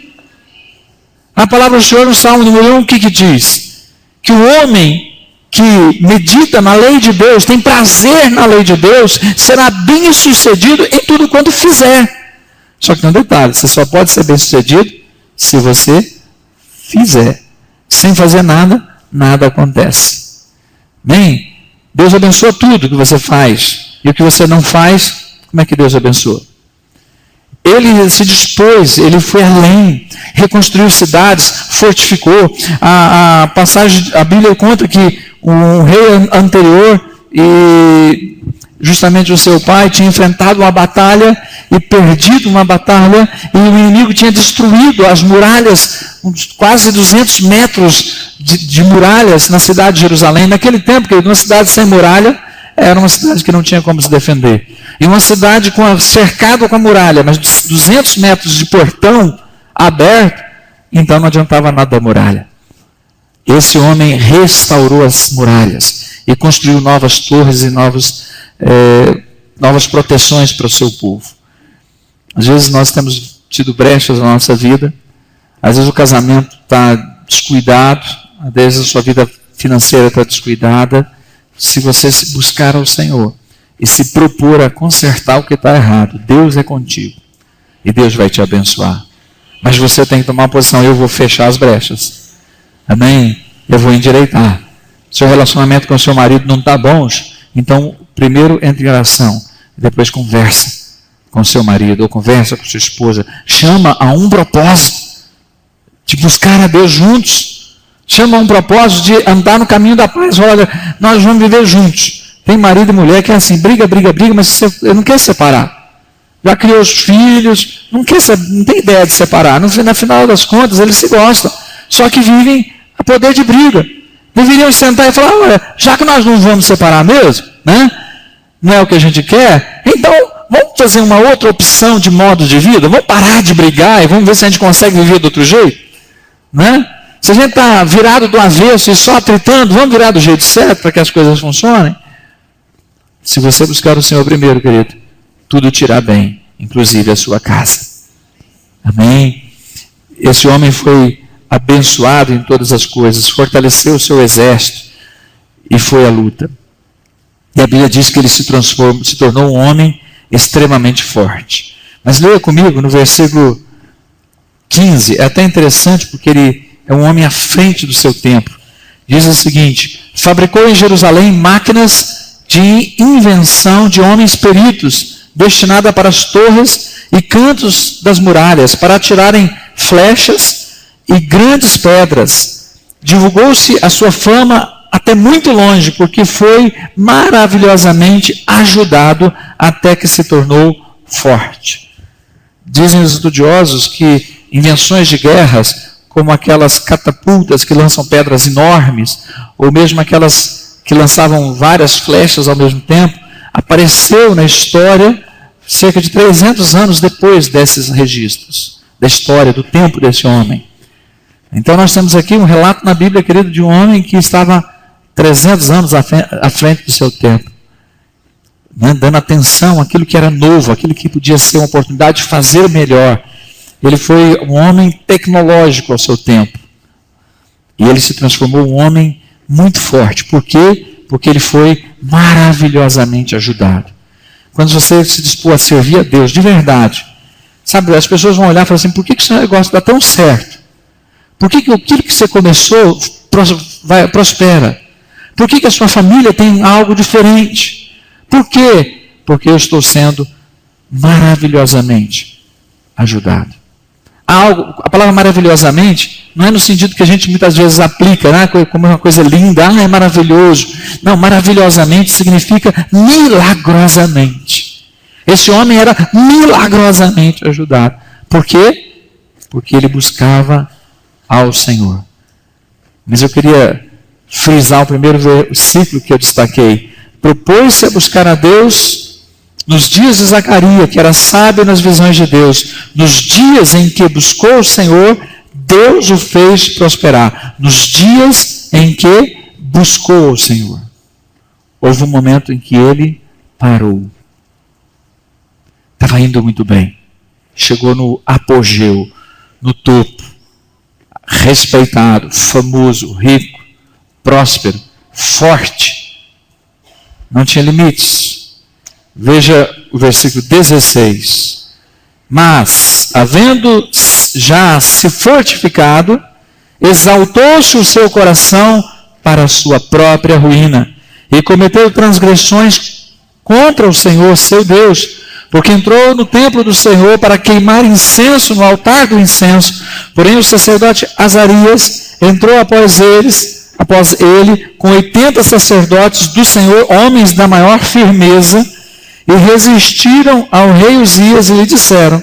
A palavra do Senhor no Salmo número 1, o que diz? Que o homem que medita na lei de Deus, tem prazer na lei de Deus, será bem-sucedido em tudo quanto fizer. Só que tem um detalhe, você só pode ser bem-sucedido se você fizer. Sem fazer nada, nada acontece. Bem, Deus abençoa tudo que você faz. E o que você não faz, como é que Deus abençoa? Ele se dispôs, ele foi além, reconstruiu cidades, fortificou. A passagem, a Bíblia conta que um rei anterior, e justamente o seu pai, tinha enfrentado uma batalha e perdido uma batalha, e o inimigo tinha destruído as muralhas, quase 200 metros de muralhas na cidade de Jerusalém. Naquele tempo, querido, uma cidade sem muralha era uma cidade que não tinha como se defender. E uma cidade cercada com a muralha, mas 200 metros de portão aberto, então não adiantava nada da muralha. Esse homem restaurou as muralhas e construiu novas torres e novas proteções para o seu povo. Às vezes nós temos tido brechas na nossa vida, às vezes o casamento está descuidado, às vezes a sua vida financeira está descuidada. Se você buscar ao Senhor e se propor a consertar o que está errado, Deus é contigo e Deus vai te abençoar. Mas você tem que tomar uma posição: eu vou fechar as brechas. Amém? Eu vou endireitar. Seu relacionamento com o seu marido não está bom, então primeiro entre em oração, depois conversa com o seu marido ou conversa com sua esposa. Chama a um propósito de buscar a Deus juntos. Chama a um propósito de andar no caminho da paz. Olha, nós vamos viver juntos. Tem marido e mulher que é assim, briga, mas ele não quer se separar. Já criou os filhos, não tem ideia de separar. No final das contas, eles se gostam. Só que vivem a poder de briga. Deveriam sentar e falar: olha, já que nós não vamos separar mesmo, não é o que a gente quer, então vamos fazer uma outra opção de modo de vida. Vamos parar de brigar e vamos ver se a gente consegue viver do outro jeito. Se a gente está virado do avesso e só atritando, vamos virar do jeito certo para que as coisas funcionem? Se você buscar o Senhor primeiro, querido, tudo te irá bem, inclusive a sua casa. Amém? Esse homem foi abençoado em todas as coisas, fortaleceu o seu exército e foi à luta. E a Bíblia diz que ele se tornou um homem extremamente forte. Mas leia comigo no versículo 15, é até interessante porque ele é um homem à frente do seu tempo. Diz o seguinte: fabricou em Jerusalém máquinas de invenção de homens peritos, destinada para as torres e cantos das muralhas, para atirarem flechas e grandes pedras. Divulgou-se a sua fama até até muito longe, porque foi maravilhosamente ajudado até que se tornou forte. Dizem os estudiosos que invenções de guerras, como aquelas catapultas que lançam pedras enormes, ou mesmo aquelas que lançavam várias flechas ao mesmo tempo, apareceu na história cerca de 300 anos depois desses registros, da história, do tempo desse homem. Então nós temos aqui um relato na Bíblia, querido, de um homem que estava 300 anos à frente do seu tempo, né, dando atenção àquilo que era novo, àquilo que podia ser uma oportunidade de fazer melhor. Ele foi um homem tecnológico ao seu tempo. E ele se transformou um homem muito forte. Por quê? Porque ele foi maravilhosamente ajudado. Quando você se dispor a servir a Deus de verdade, sabe, as pessoas vão olhar e falar assim, por que esse negócio dá tão certo? Por que aquilo que você começou prospera? Por que a sua família tem algo diferente? Por quê? Porque eu estou sendo maravilhosamente ajudado. A palavra maravilhosamente não é no sentido que a gente muitas vezes aplica, né, como uma coisa linda, é maravilhoso. Não, maravilhosamente significa milagrosamente. Esse homem era milagrosamente ajudado. Por quê? Porque ele buscava ao Senhor. Mas eu queria frisar o primeiro versículo que eu destaquei. Propôs-se a buscar a Deus nos dias de Zacarias, que era sábio nas visões de Deus. Nos dias em que buscou o Senhor, Deus o fez prosperar. Nos dias em que buscou o Senhor. Houve um momento em que ele parou. Estava indo muito bem. Chegou no apogeu, no topo. Respeitado, famoso, rico, próspero, forte. Não tinha limites. Veja o versículo 16. Mas, havendo já se fortificado, exaltou-se o seu coração para a sua própria ruína, e cometeu transgressões contra o Senhor, seu Deus, porque entrou no templo do Senhor para queimar incenso no altar do incenso. Porém o sacerdote Azarias entrou após ele, com 80 sacerdotes do Senhor, homens da maior firmeza, e resistiram ao rei Uzias e lhe disseram: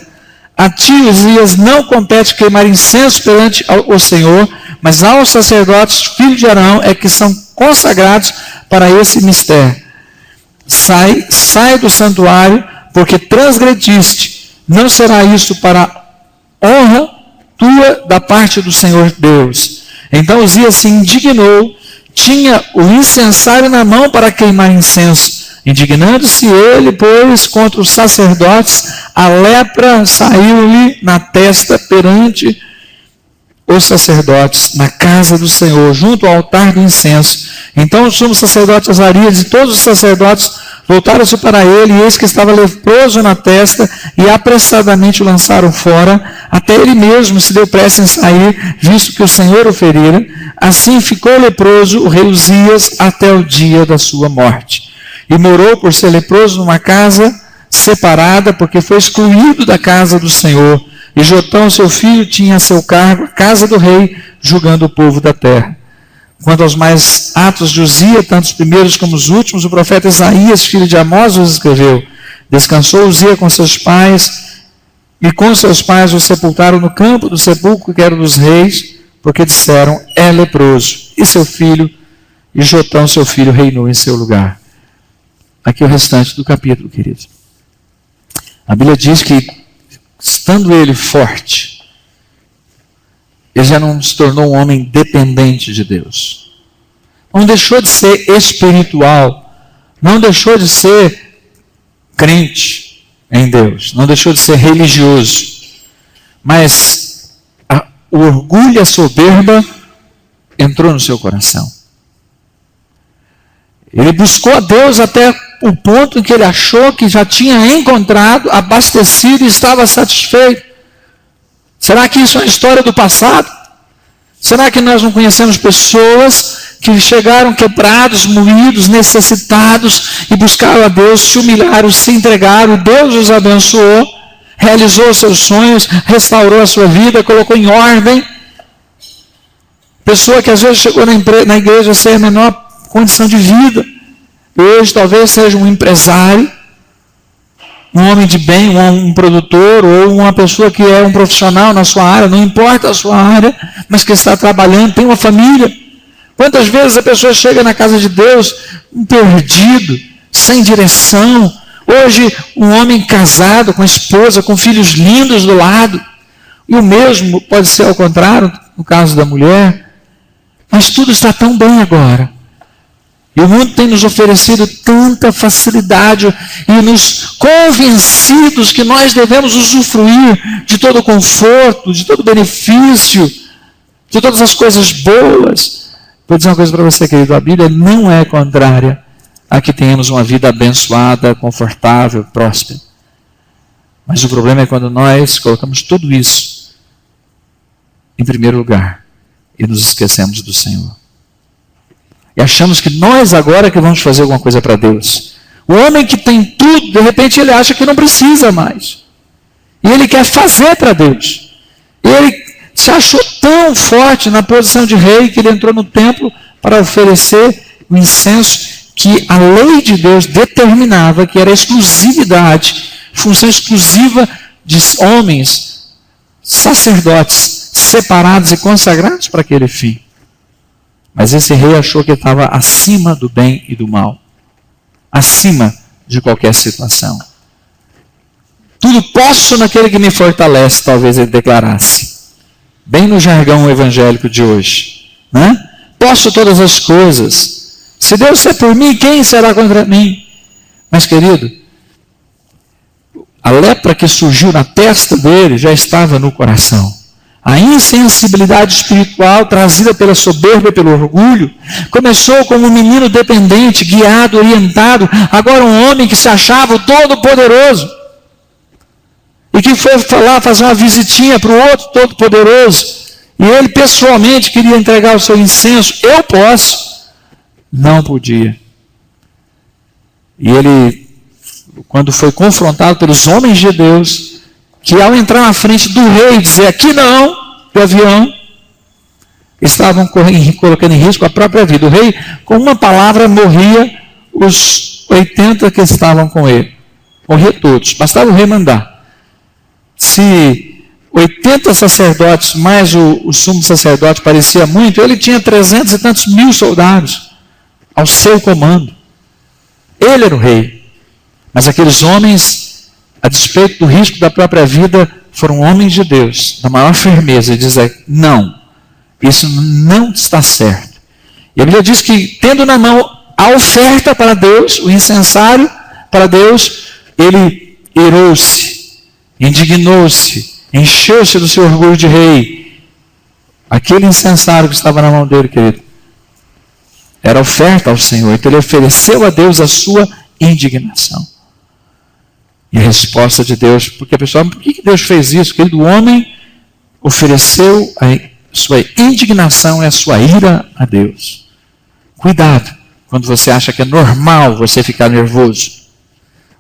a ti, Uzias, não compete queimar incenso perante o Senhor, mas aos sacerdotes, filhos de Arão, é que são consagrados para esse mistério. Sai do santuário, porque transgrediste. Não será isso para honra tua da parte do Senhor Deus. Então Uzias se indignou, tinha o incensário na mão para queimar incenso. Indignando-se ele, pois, contra os sacerdotes, a lepra saiu-lhe na testa perante os sacerdotes, na casa do Senhor, junto ao altar do incenso. Então o sumo sacerdote Azarias e todos os sacerdotes voltaram-se para ele, e eis que estava leproso na testa, e apressadamente o lançaram fora, até ele mesmo se deu pressa em sair, visto que o Senhor o ferira. Assim ficou leproso o rei Uzias até o dia da sua morte. E morou por ser leproso numa casa separada, porque foi excluído da casa do Senhor. E Jotão, seu filho, tinha a seu cargo a casa do rei, julgando o povo da terra. Quanto aos mais atos de Uzias, tanto os primeiros como os últimos, o profeta Isaías, filho de Amós, os escreveu. Descansou Uzias com seus pais, e com seus pais o sepultaram no campo do sepulcro que era dos reis, porque disseram: é leproso. E seu filho, e Jotão, seu filho, reinou em seu lugar. Aqui o restante do capítulo, queridos. A Bíblia diz que, estando ele forte, ele já não se tornou um homem dependente de Deus. Não deixou de ser espiritual. Não deixou de ser crente em Deus. Não deixou de ser religioso. Mas o orgulho e a soberba entrou no seu coração. Ele buscou a Deus até o ponto em que ele achou que já tinha encontrado, abastecido e estava satisfeito. Será que isso é uma história do passado? Será que nós não conhecemos pessoas que chegaram quebrados, moídos, necessitados e buscaram a Deus, se humilharam, se entregaram, e Deus os abençoou, realizou os seus sonhos, restaurou a sua vida, colocou em ordem? Pessoa que às vezes chegou na igreja a ser a menor condição de vida. Hoje talvez seja um empresário, um homem de bem, um produtor, ou uma pessoa que é um profissional na sua área, não importa a sua área, mas que está trabalhando, tem uma família. Quantas vezes a pessoa chega na casa de Deus perdido, sem direção? Hoje, um homem casado com esposa, com filhos lindos do lado, e o mesmo pode ser ao contrário, no caso da mulher, mas tudo está tão bem agora. E o mundo tem nos oferecido tanta facilidade e nos convencidos que nós devemos usufruir de todo o conforto, de todo o benefício, de todas as coisas boas. Vou dizer uma coisa para você, querido, a Bíblia não é contrária a que tenhamos uma vida abençoada, confortável, próspera. Mas o problema é quando nós colocamos tudo isso em primeiro lugar e nos esquecemos do Senhor. E achamos que nós agora que vamos fazer alguma coisa para Deus. O homem que tem tudo, de repente ele acha que não precisa mais. E ele quer fazer para Deus. E ele se achou tão forte na posição de rei que ele entrou no templo para oferecer o incenso que a lei de Deus determinava que era exclusividade, função exclusiva de homens, sacerdotes, separados e consagrados para aquele fim. Mas esse rei achou que estava acima do bem e do mal, acima de qualquer situação. Tudo posso naquele que me fortalece, talvez ele declarasse, bem no jargão evangélico de hoje, né? Posso todas as coisas. Se Deus é por mim, quem será contra mim? Mas, querido, a lepra que surgiu na testa dele já estava no coração. A insensibilidade espiritual trazida pela soberba e pelo orgulho começou como um menino dependente, guiado, orientado, agora um homem que se achava o todo-poderoso e que foi lá fazer uma visitinha para o outro todo-poderoso e ele pessoalmente queria entregar o seu incenso. Eu posso. Não podia. E ele, quando foi confrontado pelos homens de Deus, que ao entrar na frente do rei e dizer aqui não, do avião, estavam colocando em risco a própria vida. O rei, com uma palavra, morria os 80 que estavam com ele. Morria todos, bastava o rei mandar. Se 80 sacerdotes, mais o sumo sacerdote parecia muito, ele tinha 300 e tantos mil soldados ao seu comando. Ele era o rei. Mas aqueles homens, a despeito do risco da própria vida, foram homens de Deus, da maior firmeza, e dizer, não, isso não está certo. E a Bíblia diz que, tendo na mão a oferta para Deus, o incensário para Deus, ele irou-se, indignou-se, encheu-se do seu orgulho de rei. Aquele incensário que estava na mão dele, querido, era oferta ao Senhor. Então ele ofereceu a Deus a sua indignação. E a resposta de Deus, porque a pessoa, por que Deus fez isso? Querido, o homem ofereceu a sua indignação e a sua ira a Deus. Cuidado quando você acha que é normal você ficar nervoso.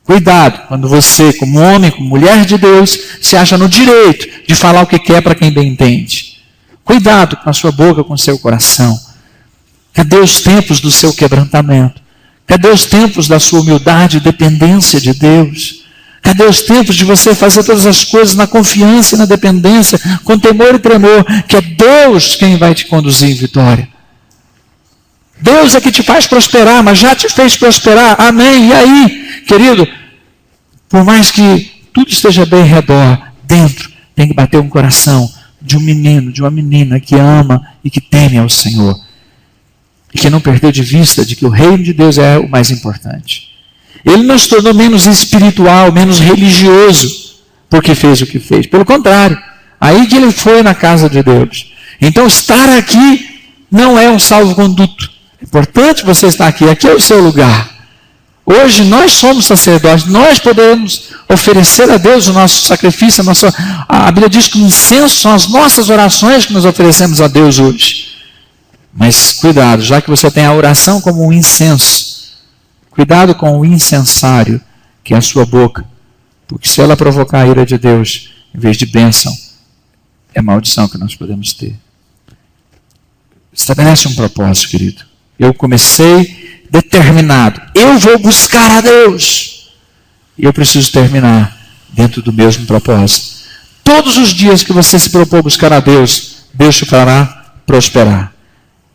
Cuidado quando você, como homem, como mulher de Deus, se acha no direito de falar o que quer para quem bem entende. Cuidado com a sua boca, com o seu coração. Cadê os tempos do seu quebrantamento? Cadê os tempos da sua humildade e dependência de Deus? Cadê os tempos de você fazer todas as coisas na confiança e na dependência, com temor e tremor, que é Deus quem vai te conduzir em vitória? Deus é que te faz prosperar, mas já te fez prosperar. Amém. E aí, querido, por mais que tudo esteja bem ao redor, dentro tem que bater um coração de um menino, de uma menina que ama e que teme ao Senhor. E que não perdeu de vista de que o reino de Deus é o mais importante. Ele não se tornou menos espiritual, menos religioso, porque fez o que fez. Pelo contrário, aí que ele foi na casa de Deus. Então estar aqui não é um salvo-conduto. É importante você estar aqui, aqui é o seu lugar. Hoje nós somos sacerdotes, nós podemos oferecer a Deus o nosso sacrifício, a Bíblia diz que o incenso são as nossas orações que nós oferecemos a Deus hoje. Mas cuidado, já que você tem a oração como um incenso, cuidado com o incensário, que é a sua boca, porque se ela provocar a ira de Deus, em vez de bênção, é maldição que nós podemos ter. Estabelece um propósito, querido. Eu comecei determinado. Eu vou buscar a Deus. E eu preciso terminar dentro do mesmo propósito. Todos os dias que você se propor buscar a Deus, Deus te fará prosperar.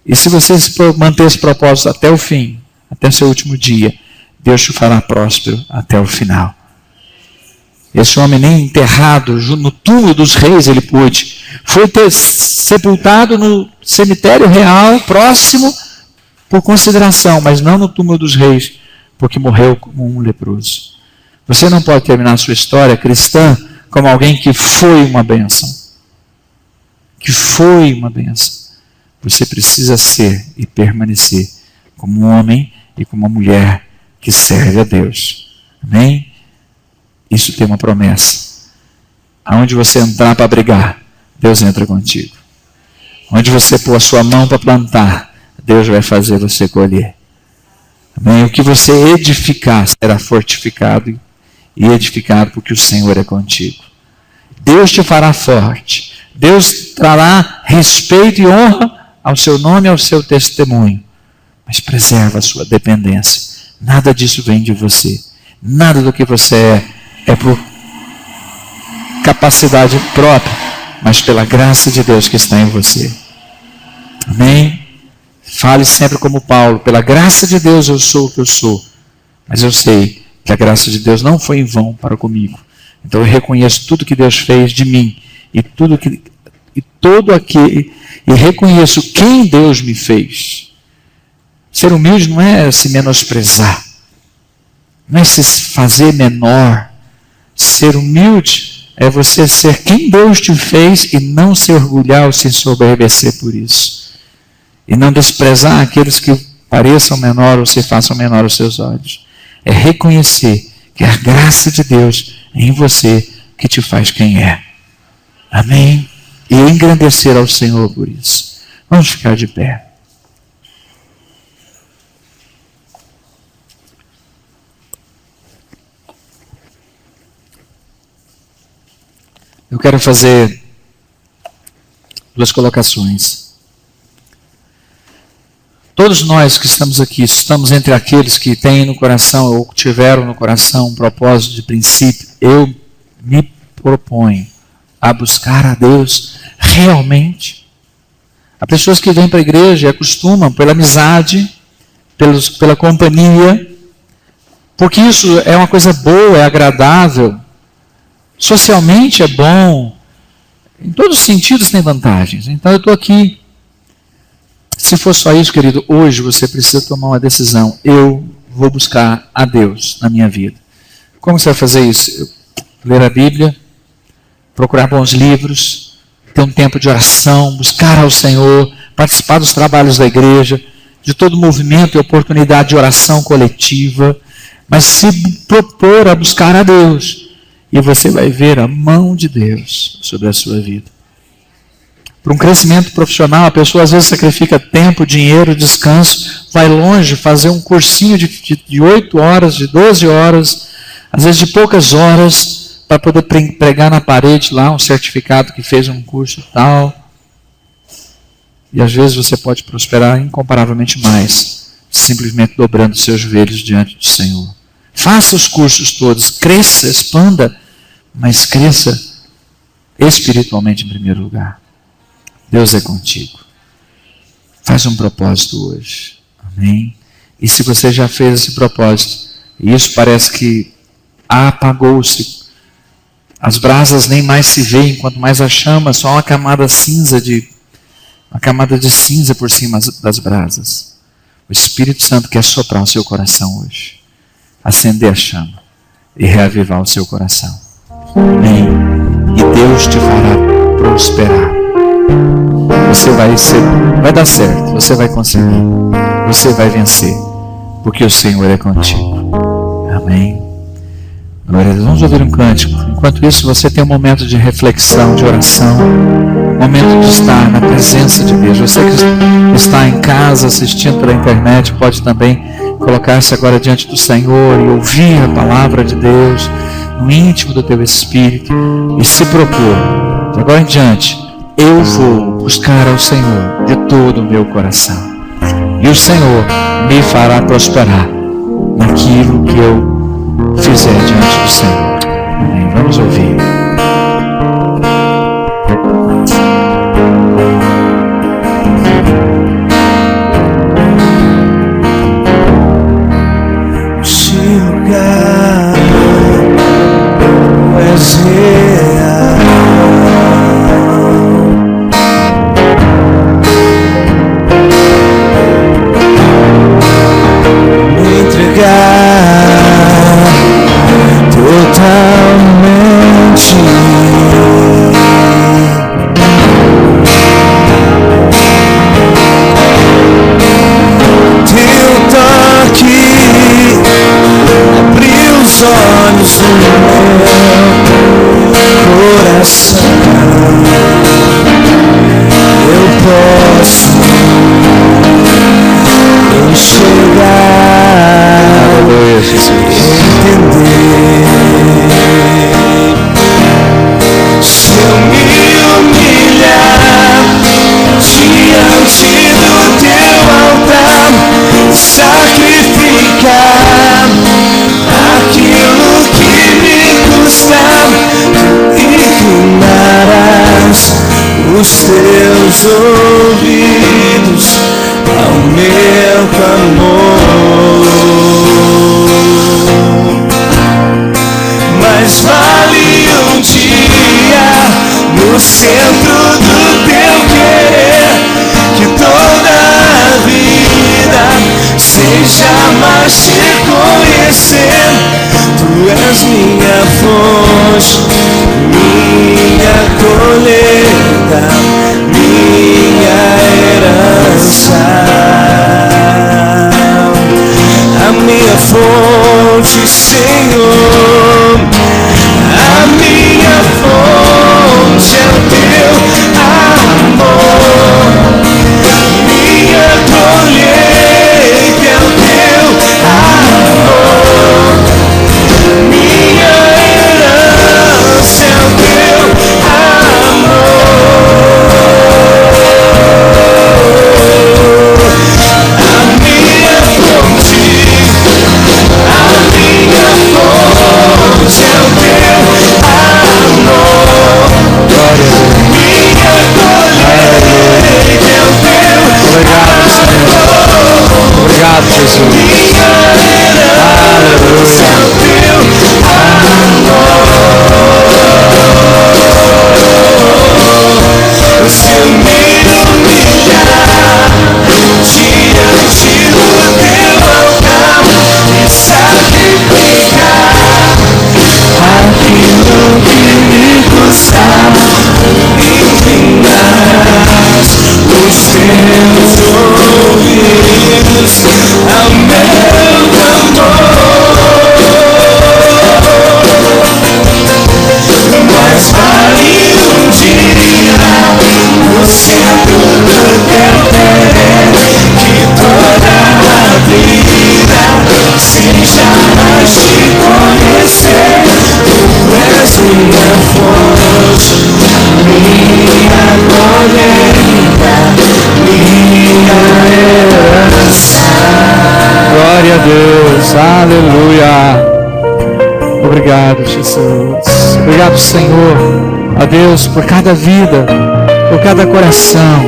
E se você manter esse propósito até o fim, até o seu último dia, Deus te fará próspero até o final. Esse homem nem enterrado no túmulo dos reis ele pôde. Foi sepultado no cemitério real, próximo, por consideração, mas não no túmulo dos reis, porque morreu como um leproso. Você não pode terminar a sua história cristã como alguém que foi uma bênção. Que foi uma bênção. Você precisa ser e permanecer como um homem e como uma mulher que serve a Deus. Amém? Isso tem uma promessa. Aonde você entrar para brigar, Deus entra contigo. Onde você pôr a sua mão para plantar, Deus vai fazer você colher. Amém? O que você edificar será fortificado e edificado porque o Senhor é contigo. Deus te fará forte. Deus trará respeito e honra ao seu nome e ao seu testemunho. Mas preserva a sua dependência. Nada disso vem de você. Nada do que você é por capacidade própria, mas pela graça de Deus que está em você. Amém? Fale sempre como Paulo, pela graça de Deus eu sou o que eu sou. Mas eu sei que a graça de Deus não foi em vão para comigo. Então eu reconheço tudo que Deus fez de mim e reconheço quem Deus me fez. Ser humilde não é se menosprezar, não é se fazer menor. Ser humilde é você ser quem Deus te fez e não se orgulhar ou se ensoberbecer por isso. E não desprezar aqueles que pareçam menor ou se façam menor aos seus olhos. É reconhecer que é a graça de Deus em você que te faz quem é. Amém? E engrandecer ao Senhor por isso. Vamos ficar de pé. Eu quero fazer duas colocações. Todos nós que estamos aqui, estamos entre aqueles que têm no coração ou tiveram no coração um propósito de princípio. Eu me proponho a buscar a Deus realmente. Há pessoas que vêm para a igreja e acostumam pela amizade, pela companhia, porque isso é uma coisa boa, é agradável. Socialmente é bom, em todos os sentidos tem vantagens. Então eu estou aqui. Se for só isso, querido, hoje você precisa tomar uma decisão. Eu vou buscar a Deus na minha vida. Como você vai fazer isso? Ler a Bíblia, procurar bons livros, ter um tempo de oração, buscar ao Senhor, participar dos trabalhos da igreja, de todo movimento e oportunidade de oração coletiva, mas se propor a buscar a Deus. E você vai ver a mão de Deus sobre a sua vida. Para um crescimento profissional, a pessoa às vezes sacrifica tempo, dinheiro, descanso, vai longe, fazer um cursinho de 8 horas, de 12 horas, às vezes de poucas horas, para poder pregar na parede lá um certificado que fez um curso e tal. E às vezes você pode prosperar incomparavelmente mais, simplesmente dobrando seus joelhos diante do Senhor. Faça os cursos todos, cresça, expanda, mas cresça espiritualmente em primeiro lugar. Deus é contigo. Faz um propósito hoje. Amém? E se você já fez esse propósito, e isso parece que apagou-se, as brasas nem mais se veem, quanto mais a chama, só uma camada de cinza por cima das brasas. O Espírito Santo quer soprar o seu coração hoje, acender a chama e reavivar o seu coração. Amém? E Deus te fará prosperar. Você vai dar certo, você vai conseguir, você vai vencer, porque o Senhor é contigo. Amém? Glória a Deus. Vamos ouvir um cântico. Enquanto isso, você tem um momento de reflexão, de oração, um momento de estar na presença de Deus. Você que está em casa assistindo pela internet, pode também colocar-se agora diante do Senhor e ouvir a palavra de Deus no íntimo do teu espírito e se propor, de agora em diante, eu vou buscar ao Senhor de todo o meu coração. e o Senhor me fará prosperar naquilo que eu fizer diante do Senhor. Amém. Vamos ouvir. Este lugar és real. Me entregar totalmente. Teu toque abriu os olhos do meu coração. Eu posso enxergar, entender. Se eu me humilhar diante do teu altar, sacrificar aquilo que me custa, inclinarás os teus ouvidos ao meu clamor. Mas vale um dia no centro do teu querer, que toda a vida seja mais te conhecer. Tu és minha fonte, minha colheita, minha herança. A minha fonte, Senhor, a minha fonte é o teu amor. Minha colheita é o teu amor. Minha herança é o teu amor. A minha fonte é o teu amor. Minha colheita é o teu amor. Obrigado, Jesus. Minha herança é o teu amor. Se eu me humilhar diante do teu altar e sacrificar aquilo que me custar, inclinarás os teus ouvidos ao meu clamor. Mas vale um dia no centro do teu querer, que toda a vida seja mais te conhecer. Tu és minha fonte, minha colheita, minha herança. Glória a Deus, aleluia. Obrigado, Jesus. Obrigado, Senhor, a Deus, por cada vida, por cada coração.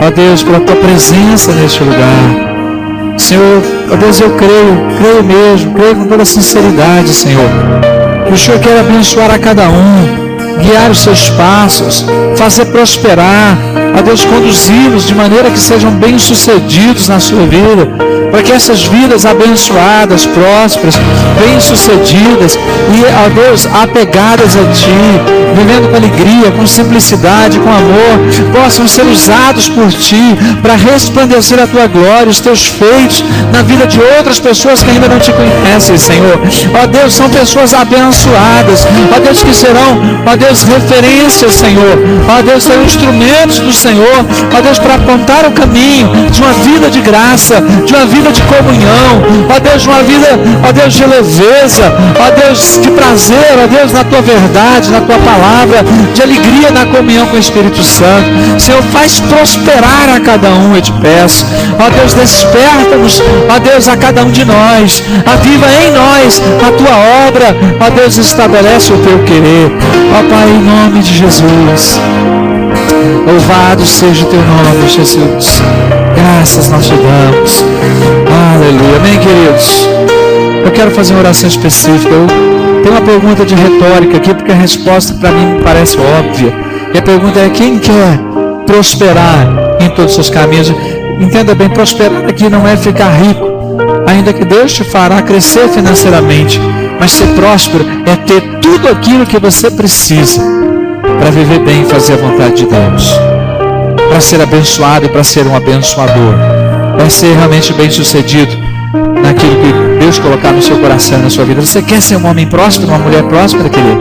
Ó Deus, pela tua presença neste lugar. Senhor, ó Deus, eu creio mesmo, creio com toda sinceridade, Senhor. Que o Senhor quer abençoar a cada um, guiar os seus passos, fazer prosperar, ó Deus, conduzi-los de maneira que sejam bem-sucedidos na sua vida, para que essas vidas abençoadas, prósperas, bem-sucedidas e, ó Deus, apegadas a Ti, vivendo com alegria, com simplicidade, com amor, possam ser usados por Ti para resplandecer a Tua glória, os Teus feitos na vida de outras pessoas que ainda não Te conhecem, Senhor. Ó Deus, são pessoas abençoadas, ó Deus, que serão, ó Deus, referências, Senhor. Ó Deus, serão instrumentos dos Senhor, ó Deus, para apontar o caminho de uma vida de graça, de uma vida de comunhão, ó Deus, de uma vida, ó Deus, de leveza, ó Deus, de prazer, ó Deus, na tua verdade, na tua palavra, de alegria na comunhão com o Espírito Santo. Senhor, faz prosperar a cada um, eu te peço. Ó Deus, desperta-nos, ó Deus, a cada um de nós, aviva em nós a tua obra, ó Deus, estabelece o teu querer. Ó Pai, em nome de Jesus, louvado seja o teu nome, Jesus. Graças nós te damos. Aleluia. Amém, queridos? Eu quero fazer uma oração específica. Eu tenho uma pergunta de retórica aqui, porque a resposta para mim me parece óbvia. E a pergunta é: quem quer prosperar em todos os seus caminhos? Entenda bem, prosperar aqui não é ficar rico, ainda que Deus te fará crescer financeiramente, mas ser próspero é ter tudo aquilo que você precisa para viver bem e fazer a vontade de Deus, para ser abençoado e para ser um abençoador, para ser realmente bem sucedido naquilo que Deus colocar no seu coração e na sua vida. Você quer ser um homem próspero, uma mulher próspera, querido?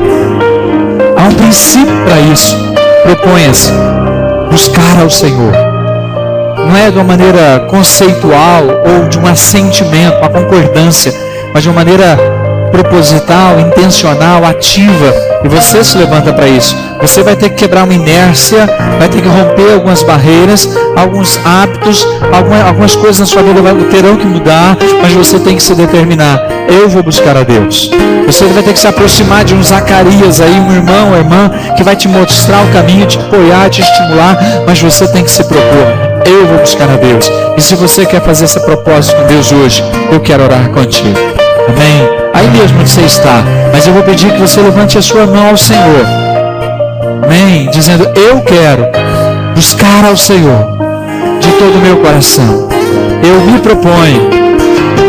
Há um princípio para isso. Proponha-se buscar ao Senhor. Não é de uma maneira conceitual ou de um assentimento, uma concordância, mas de uma maneira proposital, intencional, ativa. E você se levanta para isso. Você vai ter que quebrar uma inércia, vai ter que romper algumas barreiras, alguns hábitos, algumas coisas na sua vida terão que mudar, mas você tem que se determinar: eu vou buscar a Deus. Você vai ter que se aproximar de um Zacarias aí, um irmão ou irmã que vai te mostrar o caminho, te apoiar, te estimular, mas você tem que se propor: eu vou buscar a Deus. E se você quer fazer esse propósito com Deus hoje, eu quero orar contigo. Amém? Aí mesmo onde você está, mas eu vou pedir que você levante a sua mão ao Senhor. Amém? Dizendo: eu quero buscar ao Senhor de todo o meu coração. Eu me proponho.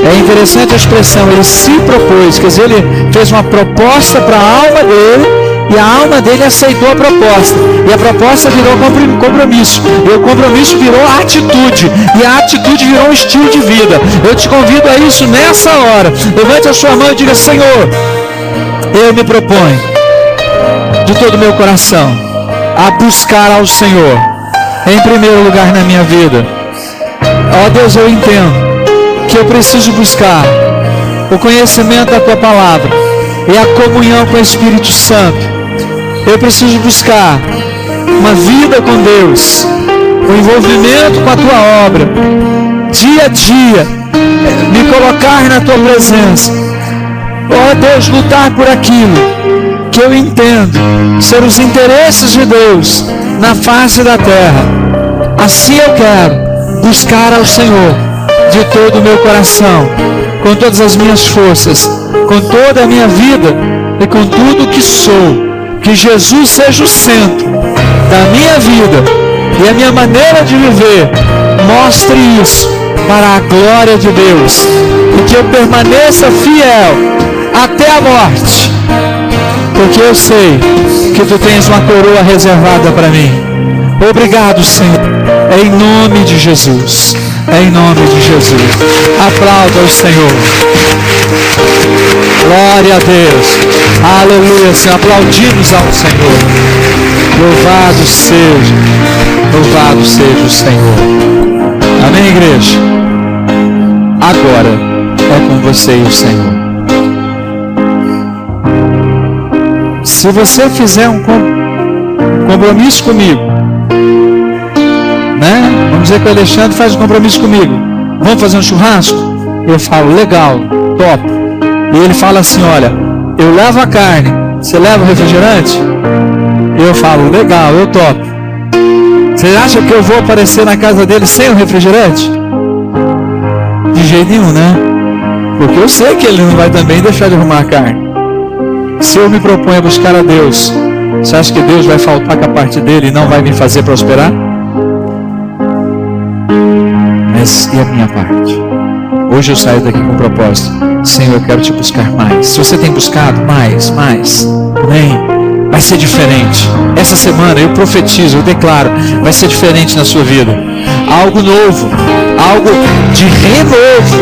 É interessante a expressão, ele se propôs, quer dizer, ele fez uma proposta para a alma dele, e a alma dele aceitou a proposta, e a proposta virou compromisso, e o compromisso virou atitude, e a atitude virou um estilo de vida. Eu te convido a isso nessa hora. Levante a sua mão e diga: Senhor, eu me proponho de todo o meu coração a buscar ao Senhor em primeiro lugar na minha vida. Ó Deus, eu entendo que eu preciso buscar o conhecimento da tua palavra e a comunhão com o Espírito Santo. Eu preciso buscar uma vida com Deus, o envolvimento com a tua obra, dia a dia, me colocar na tua presença. Ó Deus, lutar por aquilo que eu entendo ser os interesses de Deus na face da terra. Assim eu quero buscar ao Senhor de todo o meu coração, com todas as minhas forças, com toda a minha vida e com tudo o que sou. Que Jesus seja o centro da minha vida e a minha maneira de viver mostre isso para a glória de Deus, e que eu permaneça fiel até a morte, porque eu sei que tu tens uma coroa reservada para mim. Obrigado, Senhor, em nome de Jesus. Em nome de Jesus. Aplauda o Senhor. Glória a Deus. Aleluia, Senhor. Aplaudimos ao Senhor. Louvado seja o Senhor. Amém, igreja? Agora é com você e o Senhor. Se você fizer um compromisso comigo, né? Vamos dizer que o Alexandre faz um compromisso comigo: vamos fazer um churrasco? Eu falo: legal, top. E ele fala assim: olha, eu levo a carne, você leva o refrigerante? Eu falo: legal, eu topo. Você acha que eu vou aparecer na casa dele sem o refrigerante? De jeito nenhum, né? Porque eu sei que ele não vai também deixar de arrumar a carne. Se eu me proponho a buscar a Deus, você acha que Deus vai faltar com a parte dele e não vai me fazer prosperar? Mas e a minha parte? Hoje eu saio daqui com um propósito: Senhor, eu quero te buscar mais. Se você tem buscado mais, amém? Vai ser diferente. Essa semana eu profetizo, eu declaro, vai ser diferente na sua vida. Algo novo, algo de renovo,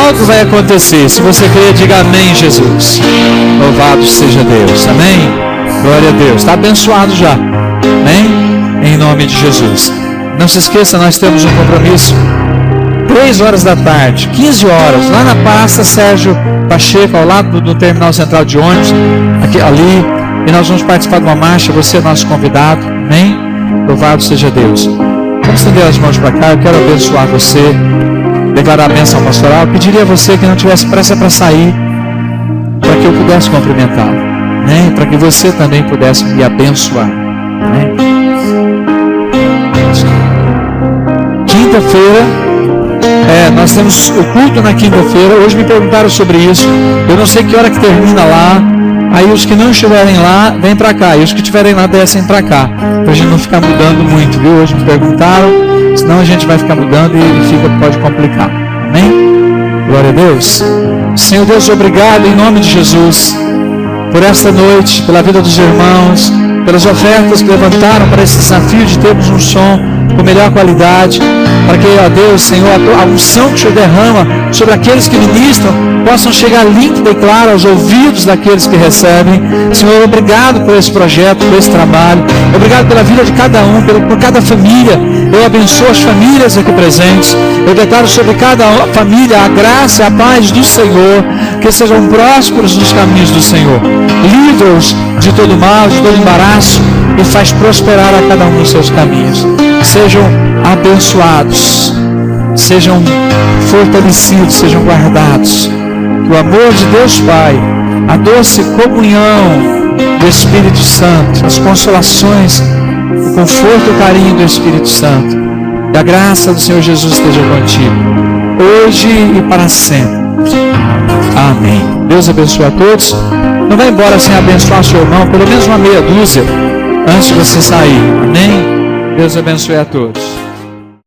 algo vai acontecer. Se você crer, diga amém, Jesus. Louvado seja Deus, amém? Glória a Deus. Está abençoado já, amém? Em nome de Jesus. Não se esqueça, nós temos um compromisso 3 horas da tarde, 15 horas, lá na Praça Sérgio Pacheco, ao lado do terminal central de ônibus, ali, e nós vamos participar de uma marcha. Você é nosso convidado, amém? Louvado seja Deus. Vamos estender as mãos para cá. Eu quero abençoar você, declarar a bênção pastoral. Eu pediria a você que não tivesse pressa para sair, para que eu pudesse cumprimentá-lo, né? Para que você também pudesse me abençoar, né? Quinta-feira, nós temos o culto na quinta-feira. Hoje me perguntaram sobre isso. Eu não sei que hora que termina lá. Aí os que não estiverem lá, vêm para cá. E os que estiverem lá, descem para cá. Para a gente não ficar mudando muito, viu? Hoje me perguntaram. Senão a gente vai ficar mudando e pode complicar. Amém? Glória a Deus. Senhor Deus, obrigado em nome de Jesus por esta noite, pela vida dos irmãos, pelas ofertas que levantaram para esse desafio de termos um som com melhor qualidade, para que, ó Deus, Senhor, a unção que o Senhor derrama sobre aqueles que ministram possam chegar límpida e clara aos ouvidos daqueles que recebem. Senhor, obrigado por esse projeto, por esse trabalho. Obrigado pela vida de cada um, por cada família. Eu abençoo as famílias aqui presentes. Eu declaro sobre cada família a graça e a paz do Senhor, que sejam prósperos nos caminhos do Senhor. Livra-os de todo mal, de todo embaraço, e faz prosperar a cada um nos seus caminhos. Sejam abençoados, sejam fortalecidos, sejam guardados. Que o amor de Deus Pai, a doce comunhão do Espírito Santo, as consolações, o conforto e o carinho do Espírito Santo, e a graça do Senhor Jesus esteja contigo, hoje e para sempre. Amém. Deus abençoe a todos. Não vai embora sem abençoar seu irmão, pelo menos uma meia dúzia, antes de você sair. Amém? Deus abençoe a todos.